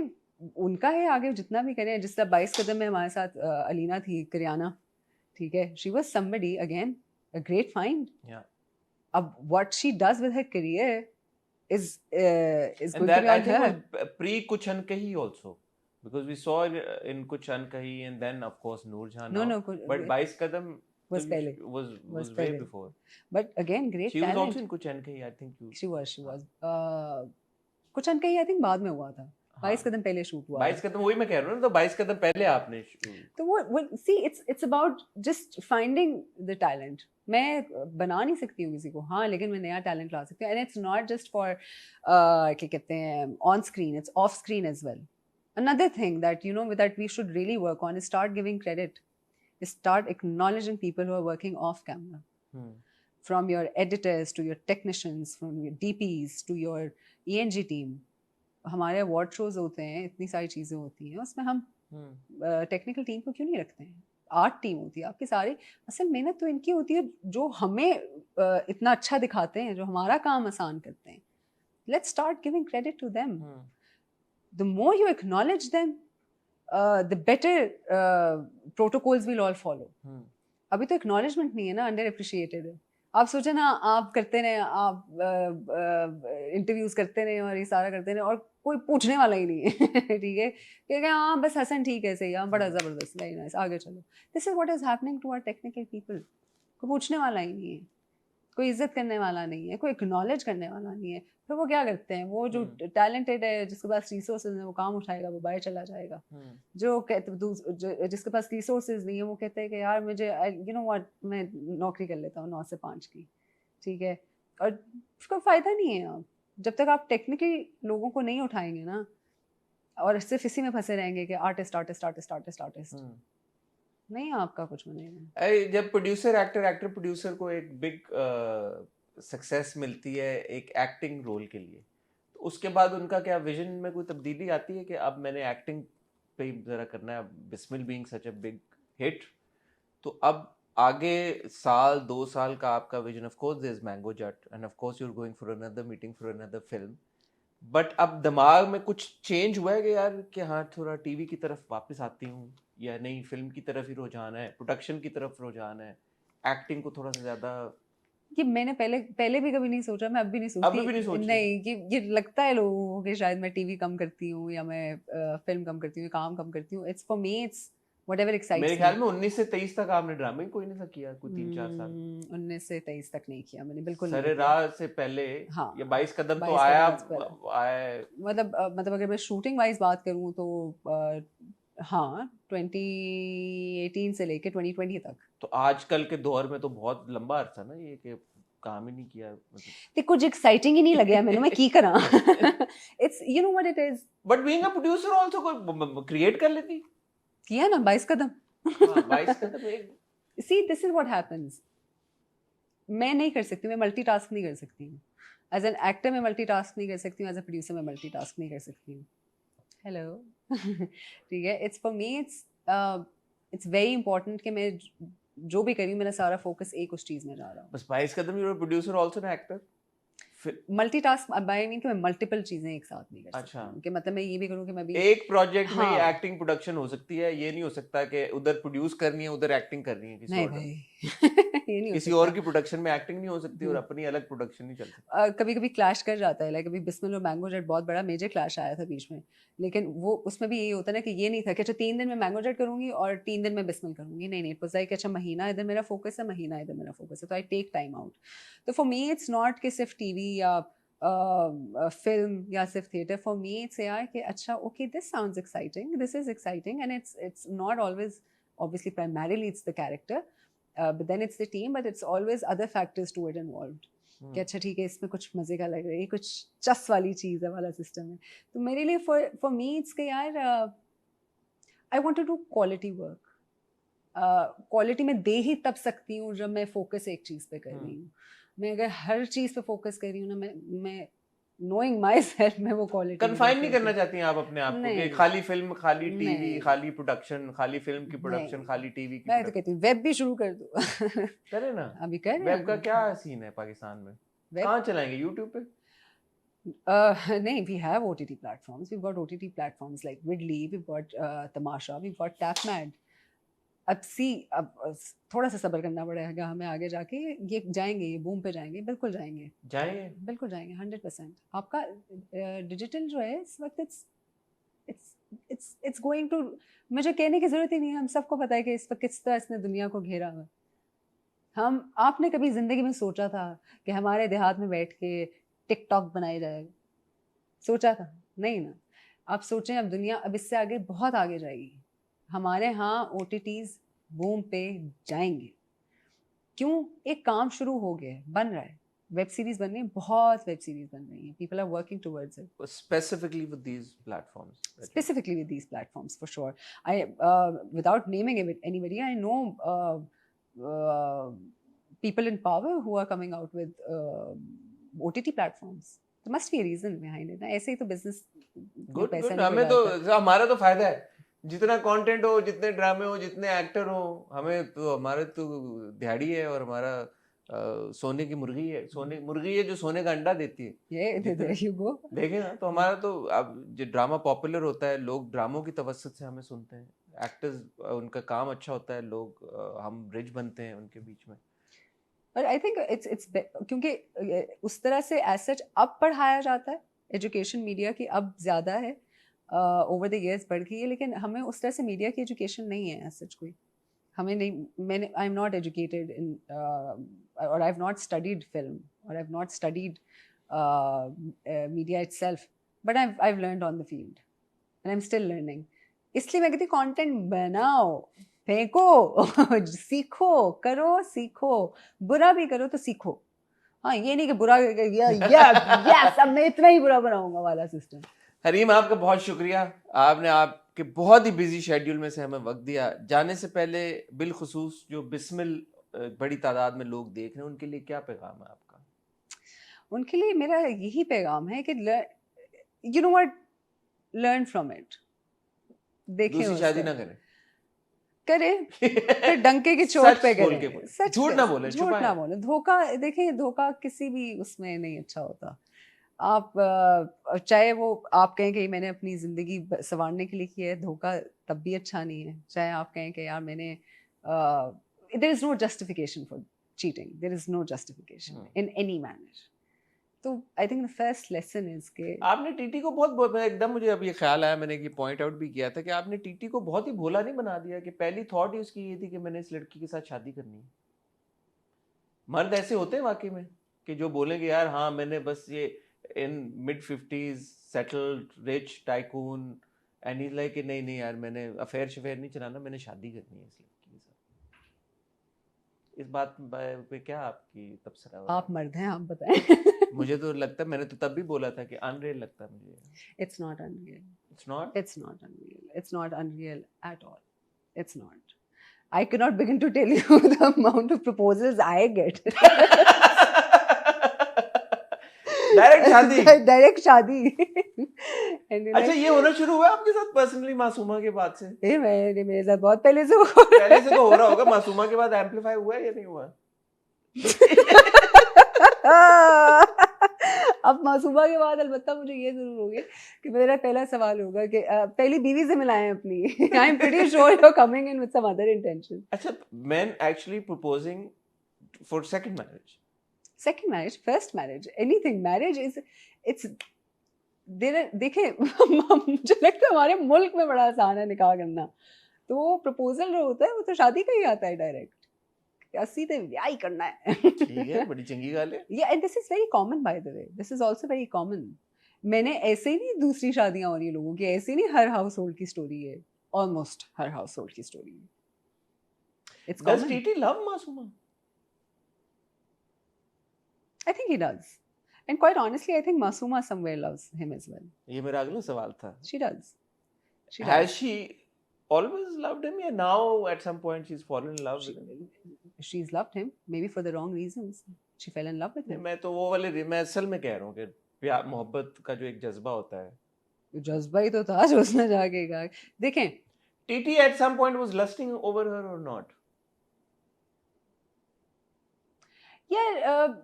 उनका है, आगे जितना भी करें। जिस तरह 22 कदम में हमारे साथ अलीना थी करियाना, ठीक है, she was somebody again a great find. अब what she does with her career is And going to that be I on think her. was pre Kuch Ankahi also, because we saw in Kuch Ankahi and then of course Noorjahan No, now, no, but 22 Kadam was pehle. was way pehle. before. But again, great She talent. was also in Kuch Ankahi, I think you. She was. कुछ अनकही I think बाद में हुआ था, 22 कदम पहले shoot हुआ। 22 कदम वही मैं कह रहा हूँ ना, तो 22 कदम पहले आपने तो वो see it's about just finding the talent. मैं बना नहीं सकती हूँ किसी को, हाँ, लेकिन मैं नया टैलेंट ला सकती हूँ, and it's not just for क्या कहते हैं on screen, it's off screen as well. Another thing that you know that we should really work on is start giving credit, start acknowledging people who are working off camera. Hmm. From your editors to your technicians, from your DPs to your ENG team. हमारे award shows होते हैं, इतनी सारी चीज़ें होती हैं, उसमें हम टेक्निकल टीम को क्यों नहीं रखते हैं? आर्ट टीम होती है आपकी सारी। असल मेहनत तो इनकी होती है जो हमें इतना अच्छा दिखाते हैं, जो हमारा काम आसान करते हैं। Let's start giving credit to them. The more you acknowledge them, the better protocols will all follow. अभी तो एक्नॉलेजमेंट नहीं है ना, अंडर अप्रिशिएटेड है। आप सोचे ना, आप करते रहे, आप इंटरव्यूज करते रहे और ये सारा करते रहे और कोई पूछने वाला ही नहीं है ठीक है, कि हाँ बस हसन ठीक है, सही, हाँ बड़ा ज़बरदस्त, वेरी नाइस, आगे चलो। This is what is happening to our technical people. कोई पूछने वाला ही नहीं है, कोई इज्जत करने वाला नहीं है, कोई एक्नॉलेज करने वाला नहीं है। फिर वो क्या करते हैं, वो जो टैलेंटेड है, जिसके पास रिसोर्सेज है, वो काम उठाएगा, वो बाहर चला जाएगा। जो कहते जिसके पास रिसोर्सेज नहीं है, वो कहते हैं कि यार मुझे यू नो व्हाट, मैं नौकरी कर लेता हूँ 9 से 5 की, ठीक है। और उसका फ़ायदा नहीं है। आप जब तक आप टेक्निकली लोगों को नहीं उठाएंगे ना, और सिर्फ इसी में फंसे रहेंगे कि artist artist artist artist artist, नहीं आपका कुछ बनेगा। जब एक्टर प्रोड्यूसर को एक बिग सक्सेस मिलती है एक एक्टिंग रोल के लिए, तो उसके बाद उनका क्या विजन में कोई तब्दीली आती है कि अब मैंने एक्टिंग पे जरा करना है, Bismil being such a big hit, तो अब आगे साल 2 साल का आपका vision, of course there is Mango Jatt and of course you are going for another meeting for another film, but अब दिमाग में कुछ चेंज हुआ है कि यार कि हाँ थोड़ा टीवी की तरफ वापस आती हूँ, या नहीं फिल्म की तरफ ही रुझान है, प्रोडक्शन की तरफ रुझान है, एक्टिंग को थोड़ा सा ज्यादा? कि मैंने पहले भी कभी नहीं सोचा, मैं अब भी नहीं सोचती। अभी भी नहीं सोच रही? नहीं, कि ये लगता है लोगों को कि शायद मैं टीवी कम करती हूँ या मैं फिल्म कम करती हूँ, काम कम करती हूँ। It's for me, it's whatever excites मेरे मी। ख्याल में 19 से 23 तक आपने ड्रामा ही कोई नहीं सा किया, कोई 3-4 साल। 19 से 23 तक नहीं किया मैंने, बिल्कुल नहीं सरे किया। राह से पहले हाँ, ये 22 कदम तो 22 आया कदम से पहले। आया। मतलब अगर मैं शूटिंग वाइज बात करूँ तो हाँ, 2018 से लेके 2020 तक। तो आजकल के दौर में तो बहुत लंबा अरसा ना ये, कि काम ही नहीं किया मतलब। ते कुछ एक्साइटिंग ही नहीं लगे मैंने, मैं की करा। It's you know what it is. But being a producer also कोई क्रिएट कर लेती। किया ना 22 कदम। हाँ 22 कदम एक। See this is what happens. मैं नहीं कर सकती, मैं मल्टीटास्क नहीं कर सकती हूँ। एज एन एक्टर मैं मल्टीटास्क नहीं कर सकती हूँ, एज अ प्रोड्यूसर मैं मल्टीटास्क नहीं कर सकती हूँ। हेलो ठीक है। It's for me, it's very important कि मैं जो भी करी, मेरा सारा फोकस एक उस चीज में जा रहा हूँ। बस 22 कदम यू आर प्रोड्यूसर आल्सो ना एक्टर। मल्टीटास्क बाय मीन कि मैं मल्टीपल चीजें एक साथ नहीं कर सकती अच्छा। हूँ, कि मतलब मैं ये भी करूँ कि मैं भी एक प्रोजेक्ट में ही हाँ। एक्टिंग प्रोडक्शन हो सकती है, ये नहीं हो सकता कि उधर प्रोड्यूस करनी है उधर एक्टिंग करनी है किसी नहीं और भाई ये नहीं हो किसी सकता। और की प्रोडक्शन में एक्टिंग नहीं हो सकती और अपनी अलग प्रोडक्शन नहीं चल सकती। कभी कभी क्लैश कर जाता है, लाइक अभी बिस्मिल और मैंगो जेट बहुत बड़ा मेजर क्लैश आया था बीच में, लेकिन वो उसमें भी यही होता है ना कि ये नहीं था कि अच्छा 3 दिन में मैंगो जेट करूंगी और 3 दिन में बिस्मिल करूंगी। नहीं, इट वाज लाइक अच्छा महीना इधर मेरा फोकस है, महीना इधर मेरा फोकस है, तो आई टेक टाइम आउट। तो फॉर मी इट्स नॉट कि सिर्फ टीवी या फिल्म या सिर्फ थिएटर। फॉर मी इट्स यार कि अच्छा okay this sounds exciting, this is exciting, and it's not always obviously primarily it's the character, but then it's the team, but it's always other factors to it involved. कि अच्छा ठीक है, इसमें कुछ मजे का लग रहा है, कुछ चस वाली चीज़ है वाला सिस्टम है। तो मेरे लिए फॉर मी इट्स के यार I want to do quality work. Quality में दे ही तब सकती हूँ जब मैं फोकस एक चीज़ पे कर रही हूँ। मैं अगर हर चीज़ पे फोकस कर रही हूँ ना, मैं नोइंग माई सेल्फ में वो क्वालिटी कन्फाइन नहीं करना चाहती हैं आप अपने आप को कि खाली फिल्म, खाली टीवी, नहीं। खाली प्रोडक्शन, खाली फिल्म की प्रोडक्शन, नहीं। खाली टीवी की मैं तो प्रोडक्शन? कहती हूँ वेब भी शुरू कर दो। करे ना। अभी कर रहे वेब का हैं क्या सीन है पाकिस्तान में? वेब। कहाँ चलाएंगे? यूट्यूब पे? नहीं, we have OTT platforms. We've got OTT platforms like Vidly, we've got Tamasha, we've got TapMad. अब थोड़ा सा सब्र करना पड़ेगा हमें आगे जाके, ये जाएंगे, ये बूम पे जाएंगे, बिल्कुल जाएंगे, जाएंगे, बिल्कुल जाएंगे 100%। आपका डिजिटल जो है इस वक्त इट्स गोइंग टू, मुझे कहने की जरूरत ही नहीं है, हम सबको पता है कि इस वक्त किस तरह इसने दुनिया को घेरा हुआ है। आपने कभी जिंदगी में सोचा था कि हमारे देहात में बैठ के टिकटॉक बनाया जाएगा? सोचा था? नहीं ना। आप सोचें, अब दुनिया अब इससे आगे बहुत आगे जाएगी। हमारे यहाँ OTTs बूम पे जाएंगे। क्यों? एक काम शुरू हो गया है, बन रहा है, वेब सीरीज बन रही है, बहुत वेब सीरीज बन रही है, people are working towards it, specifically with these platforms. specifically with these platforms for sure. I without naming anybody, I know people in power who are coming out with OTT platforms. There must be a reason behind it. ना ऐसे ही तो business में good पैसा good, नहीं हमें बढ़ाता. तो हमारा तो फायदा है, जितना कंटेंट हो, जितने ड्रामे हो, जितने एक्टर हो, हमें तो हमारे तो दिहाड़ी है, और हमारा सोने की मुर्गी है, सोने मुर्गी है जो सोने का अंडा देती है. Yeah, जितने there you go. देखे ना, तो हमारा तो अब जो ड्रामा पॉपुलर होता है, लोग ड्रामों की तवज्जुह से हमें सुनते हैं, एक्टर्स उनका काम अच्छा होता है, लोग हम ब्रिज बनते हैं उनके बीच में. But I think it's क्योंकि उस तरह से as such अब पढ़ाया जाता है, एजुकेशन मीडिया की अब ज़्यादा है, ओवर द इयर्स बढ़ गई है, लेकिन हमें उस तरह से मीडिया की एजुकेशन नहीं है as such कोई. हमें नहीं, मैंने I am not educated in, और I have not studied film, और I have not studied media itself, but I have learned on the field and I am still learning. इसलिए मैं कहती हूँ कंटेंट बनाओ, फेंको, सीखो, करो, सीखो, बुरा भी करो तो सीखो. हाँ, ये नहीं कि बुरा यस अब मैं इतना ही बुरा बनाऊंगा वाला सिस्टम. हरीम, आपका बहुत शुक्रिया, आपने आपके बहुत ही बिजी शेड्यूल में से हमें वक्त दिया. जाने से पहले बिलखुसूस जो बिस्मिल बड़ी तादाद में लोग देख रहे हैं, उनके लिए क्या पैगाम है आपका? उनके लिए मेरा यही पैगाम है कि you know what, learn from it. देखें, दूसरी शादी ना करें, करे फिर डंके की चोट पे सच बोल करे, के बोले, सच झूठ पे, ना बोले, झूठ छुपाएं. ना बोले. धोखा, देखिए धोखा किसी भी उसमें नहीं अच्छा होता. आप चाहे वो आप कहें कि मैंने अपनी ज़िंदगी संवारने के लिए किया है, धोखा तब भी अच्छा नहीं है. चाहे आप कहें कि यार मैंने, there is no justification for cheating, there is no justification in any manner. तो I think the first lesson is के आपने टीटी को बहुत एकदम, मुझे अब ये ख्याल आया, मैंने ये पॉइंट आउट भी किया था कि आपने टीटी को बहुत ही भोला नहीं बना दिया, कि पहली थॉट ही उसकी ये थी कि मैंने इस लड़की के साथ शादी करनी है. मर्द ऐसे होते हैं वाकई में कि जो बोलेंगे यार हाँ मैंने बस ये इन mid-50s settled rich tycoon, and he like नहीं नहीं यार मैंने अफेयर शफेयर नहीं चलाना, मैंने शादी करनी है इस लड़की के साथ. इस बात पे क्या आपकी तबसरा? आप मर्द हैं, आप बताएं. मुझे तो लगता है, मैंने तो तब भी बोला था कि अनरियल लगता है मुझे. It's not unreal. It's not? It's not unreal. It's not unreal at all. It's not. I cannot begin to tell you the amount of proposals I get. Direct शादी. डायरेक्ट शादी. अच्छा, ये होना शुरू हुआ आपके साथ पर्सनली मासूमा के बाद से? मेरे साथ बहुत पहले से पहले से तो हो रहा होगा, मासूमा के बाद एम्पलीफाई हुआ है या नहीं हुआ? अब मासूमा के बाद अलबत्ता मुझे ये जरूर होगा कि मेरा पहला सवाल होगा कि पहली बीवी से मिलाएं अपनी. I am pretty sure you are coming in with some other intention. अच्छा, men actually proposing for second marriage? Second marriage, first marriage, anything. Marriage is, it's देखें, मुझे लगता है हमारे मुल्क में बड़ा आसान है निकाह करना. तो वो प्रपोजल जो होता है वो तो शादी का ही आता है डायरेक्ट. सीधे ब्याह ही करना है. ठीक है, बड़ी चंगी गाल है. Yeah, and this is very common by the way. This is also very common. मैंने ऐसे ही नहीं दूसरी शादियां हो रही है लोगों की, ऐसे नहीं हर हाउस होल्ड की स्टोरी है. ऑलमोस्ट हर हाउस होल्ड की स्टोरी है. It's Does common. TT love Masuma? I think he does. And quite honestly, I think Masuma somewhere loves him as well. ये मेरा अगला सवाल था. She does. She Has does. she always loved him, या now at some point she's fallen in love with him? She's loved him, maybe for the wrong reasons. She fell in love with him. मैं तो वो वाले, मैं असल में कह रहा हूँ कि प्यार मोहब्बत का जो एक जज्बा होता है. जज्बा ही तो था जो उसने जाके कहा. देखें, TT at some point was lusting over her or not? yeah,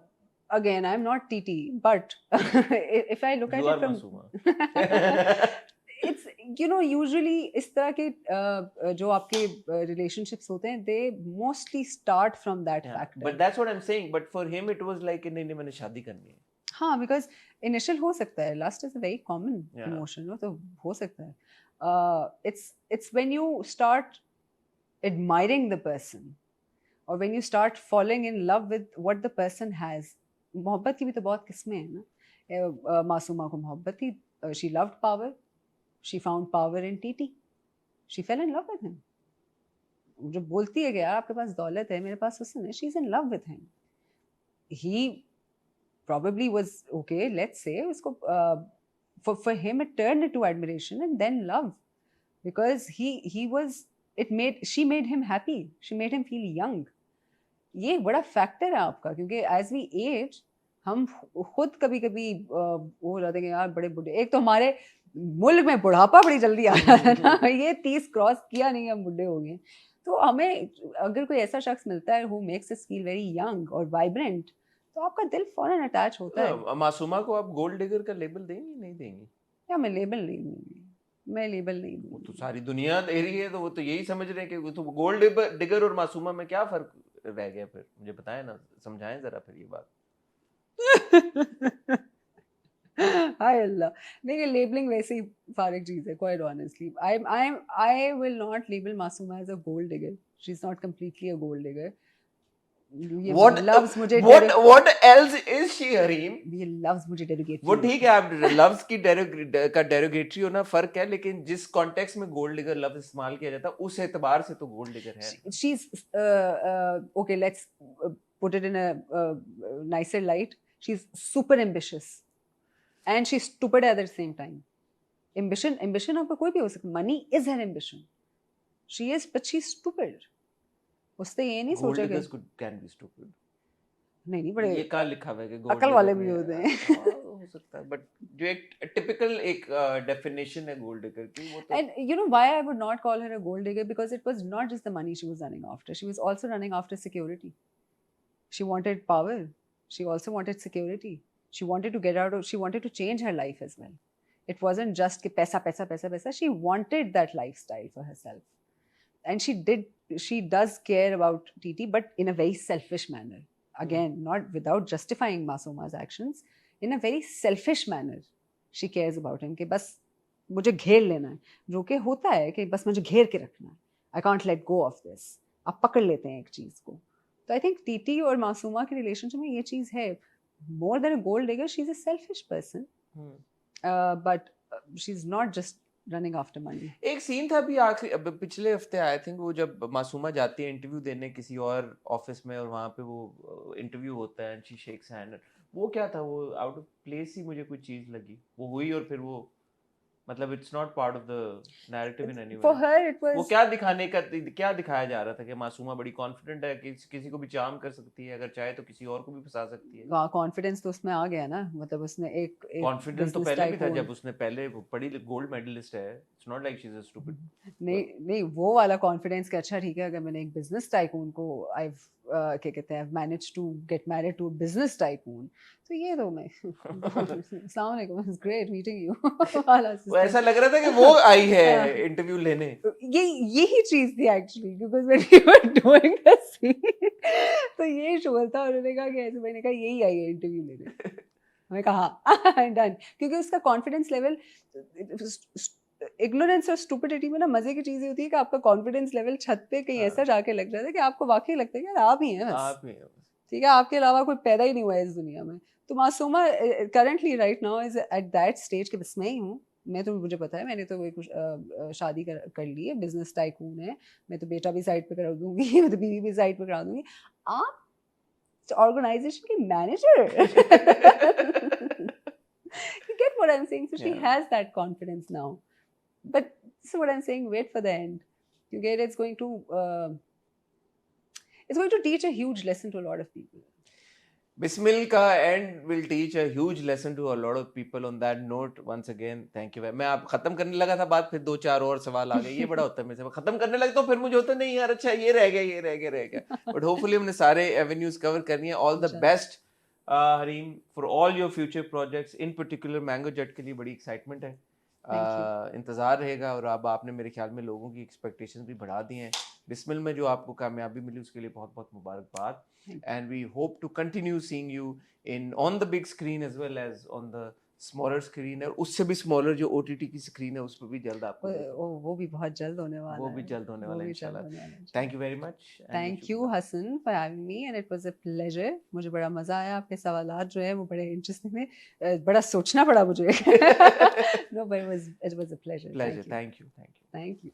again, I'm not TT, but if I look You at are it from Masuma. it's, you know, usually इस तरह के जो आपके relationships होते हैं, they mostly start from that Yeah, factor. but that's what I'm saying. But for him it was like नहीं नहीं मैंने शादी करनी है. हाँ, because initial हो सकता है, lust is a very common Yeah. emotion, no? तो हो सकता है. It's when you start admiring the person, or when you start falling in love with what the person has. मोहब्बत की भी तो बहुत किस्में हैं ना. मासूमा को मोहब्बत थी. She loved power. She found power in TT. She fell in love with him. जो बोलती है कि यार आपके पास दौलत है, मेरे पास हुस्न है. She's in love with him. He probably was okay. Let's say उसको for him it turned into admiration and then love, because he was, she made him happy. She made him feel young. ये बड़ा factor है आपका, क्योंकि as we as हम खुद कभी कभी वो हो जाते हैं कि यार बड़े बुढ़े, एक तो हमारे मुल्क में बुढ़ापा बड़ी जल्दी आ जाता है ना, ये 30 क्रॉस किया नहीं हम बुढ़े हो गए। तो हमें अगर कोई ऐसा शख्स मिलता है who makes us feel very young और वाइब्रेंट, तो आपका दिल फौरन अटैच होता है। मासूमा को आप गोल्ड डिगर का लेबल देंगी नहीं देंगी? या मैं लेबल नहीं दूंगी, मैं लेबल नहीं वो तो दूंगी। सारी दुनिया दे रही है, तो वो तो यही समझ रहे हैं कि वो तो गोल्ड डिगर और मासूमा में क्या फर्क रह गया फिर? मुझे बताएं ना, समझाएं जरा फिर ये बात। हाय अल्लाह, देखिए लेबलिंग वैसे ही फारिग चीज है, quite honestly. I will not label Masooma as a gold digger, she is not completely a gold digger. ये What लव्स मुझे what else is she, Hareem? ये लव्स मुझे डेडिकेट वो ठीक है, आप लव्स की का डेरोगेटरी होना फर्क है, लेकिन जिस कॉन्टेक्स्ट में गोल्ड डिगर लफ्ज इस्तेमाल किया जाता है उस एतबार से तो गोल्ड डिगर है। she's okay, let's put it in a nicer light. She's super ambitious and she's stupid at the same time. Ambition आपका कोई भी हो सकता, money is her ambition. She is, but she's stupid. उसने ये नहीं gold सोचा कि डिगर्स कैन बी स्टूपिड। नहीं बड़े ये कहाँ लिखा हुआ है कि गोल्ड अकल डिगर वाले में भी होते हैं। हो सकता है, बट जो एक टिपिकल एक डेफिनेशन है गोल्ड डिगर की, वो तो And you know why I would not call her a gold digger? Because it was not just the money she was running after. She was also running after security. She wanted power. She also wanted security. She wanted to get out of, she wanted to change her life as well. It wasn't just कि पैसा पैसा पैसा पैसा. She wanted that lifestyle for herself. And she does care about TT, but in a very selfish manner. Again, not without justifying Masuma's actions. In a very selfish manner, she cares about him कि बस मुझे घेर लेना है, जो कि होता है कि बस मुझे घेर के रखना है। I can't let go of this. आप पकड़ लेते हैं एक चीज को। तो आई थिंक टीटी और मासूमा के रिलेशनशिप में ये चीज है, more than a gold digger, she's a selfish person, but she's not just running after money. एक सीन था अभी आखिरी पिछले हफ्ते आई थिंक, वो जब मासूमा जाती है इंटरव्यू देने किसी और ऑफिस में और वहाँ पे वो इंटरव्यू होता है, शी शेक्स हैंड, वो क्या था, वो आउट ऑफ प्लेस ही मुझे कोई चीज लगी वो हुई, और फिर वो मतलब it's not part of the narrative in any way. For her it was, वो क्या दिखाने का, क्या दिखाया जा रहा था कि मासूमा बड़ी कॉन्फिडेंट है कि किसी को भी चार्म कर सकती है, अगर चाहे तो किसी और को भी फंसा सकती है। कॉन्फिडेंस तो उसमें आ गया ना, मतलब उसने एक कॉन्फिडेंस तो business पहले भी था, tycoon- जब उसने पहले पढ़ी, गोल्ड मेडलिस्ट है, it's not like she is a stupid. नहीं नहीं, वो वाला कॉन्फिडेंस का अच्छा ठीक है, अगर मैंने एक बिजनेस टाइकून को क्या कहते हैं, manage to get married to business tycoon, तो ये तो मैं अस्सलाम वालेकुम, इट्स ग्रेट मीटिंग यू वाला वो ऐसा लग रहा था कि वो आई है इंटरव्यू लेने। यही चीज थी actually, because when we were doing the scene, तो ये शोर था, उन्होंने कहा कि ऐसे, मैंने कहा यही आई है इंटरव्यू लेने, मैंने कहा डन, क्योंकि उसका कॉन्फिडेंस लेवल, इग्नोरेंस और स्टुपिडिटी में ना मजे की चीज होती है कि आपका कॉन्फिडेंस लेवल छत पे कहीं ऐसा जाके लग जाता है कि आपको वाकई लगता है कि यार आप ही हैं बस, आप ही हैं। ठीक है, आपके अलावा कोई पैदा ही नहीं हुआ है इस दुनिया में। तो Masuma currently right now is at that stage कि बस मैं ही हूँ, मैं तो, मुझे पता है, मैंने तो कुछ शादी कर ली है, बिजनेस टाइकून है, मैं तो बेटा भी साइड पे करा दूंगी, मैं तो बीवी भी साइड पे करा दूंगी, आप ऑर्गेनाइजेशन के manager. You get what I'm saying? So she has that confidence now. But this is what I'm saying, wait for the end. You get, it's going to teach a huge lesson to a lot of people. Bismil का and will teach a huge lesson to a lot of people. On that note, once again thank you. मैं आप खत्म करने लगा था बात, फिर 2-4 और सवाल आ गए, ये बड़ा होता है मेरे से, खत्म करने लगता हूँ फिर मुझे होता नहीं यार, अच्छा ये रह गया, बट होपफुली हमने सारे एवेन्यूज कवर करनी है। All the best Hareem for all your future projects, in particular mango Jutt के लिए बड़ी एक्साइटमेंट है, इंतजार रहेगा, और अब आपने मेरे ख्याल में लोगों की एक्सपेक्टेशंस भी बढ़ा दी हैं। बिस्मिल में जो आपको कामयाबी मिली उसके लिए बहुत बहुत मुबारकबाद, and we hope to continue seeing you on the big screen as well as on the smaller screen, और उससे भी स्मॉलर जो OTT की स्क्रीन है उस पर भी जल्द आपको वो भी बहुत जल्द होने वाला है, वो भी जल्द होने वाला है इंशाल्लाह। Thank you very much. Thank you Hasan for having me and it was a pleasure. मुझे बड़ा मजा आया, आपके सवालात जो है वो बड़े इंटरेस्टिंग थे, बड़ा सोचना पड़ा मुझे। No but it was a pleasure. Thank you. Thank you.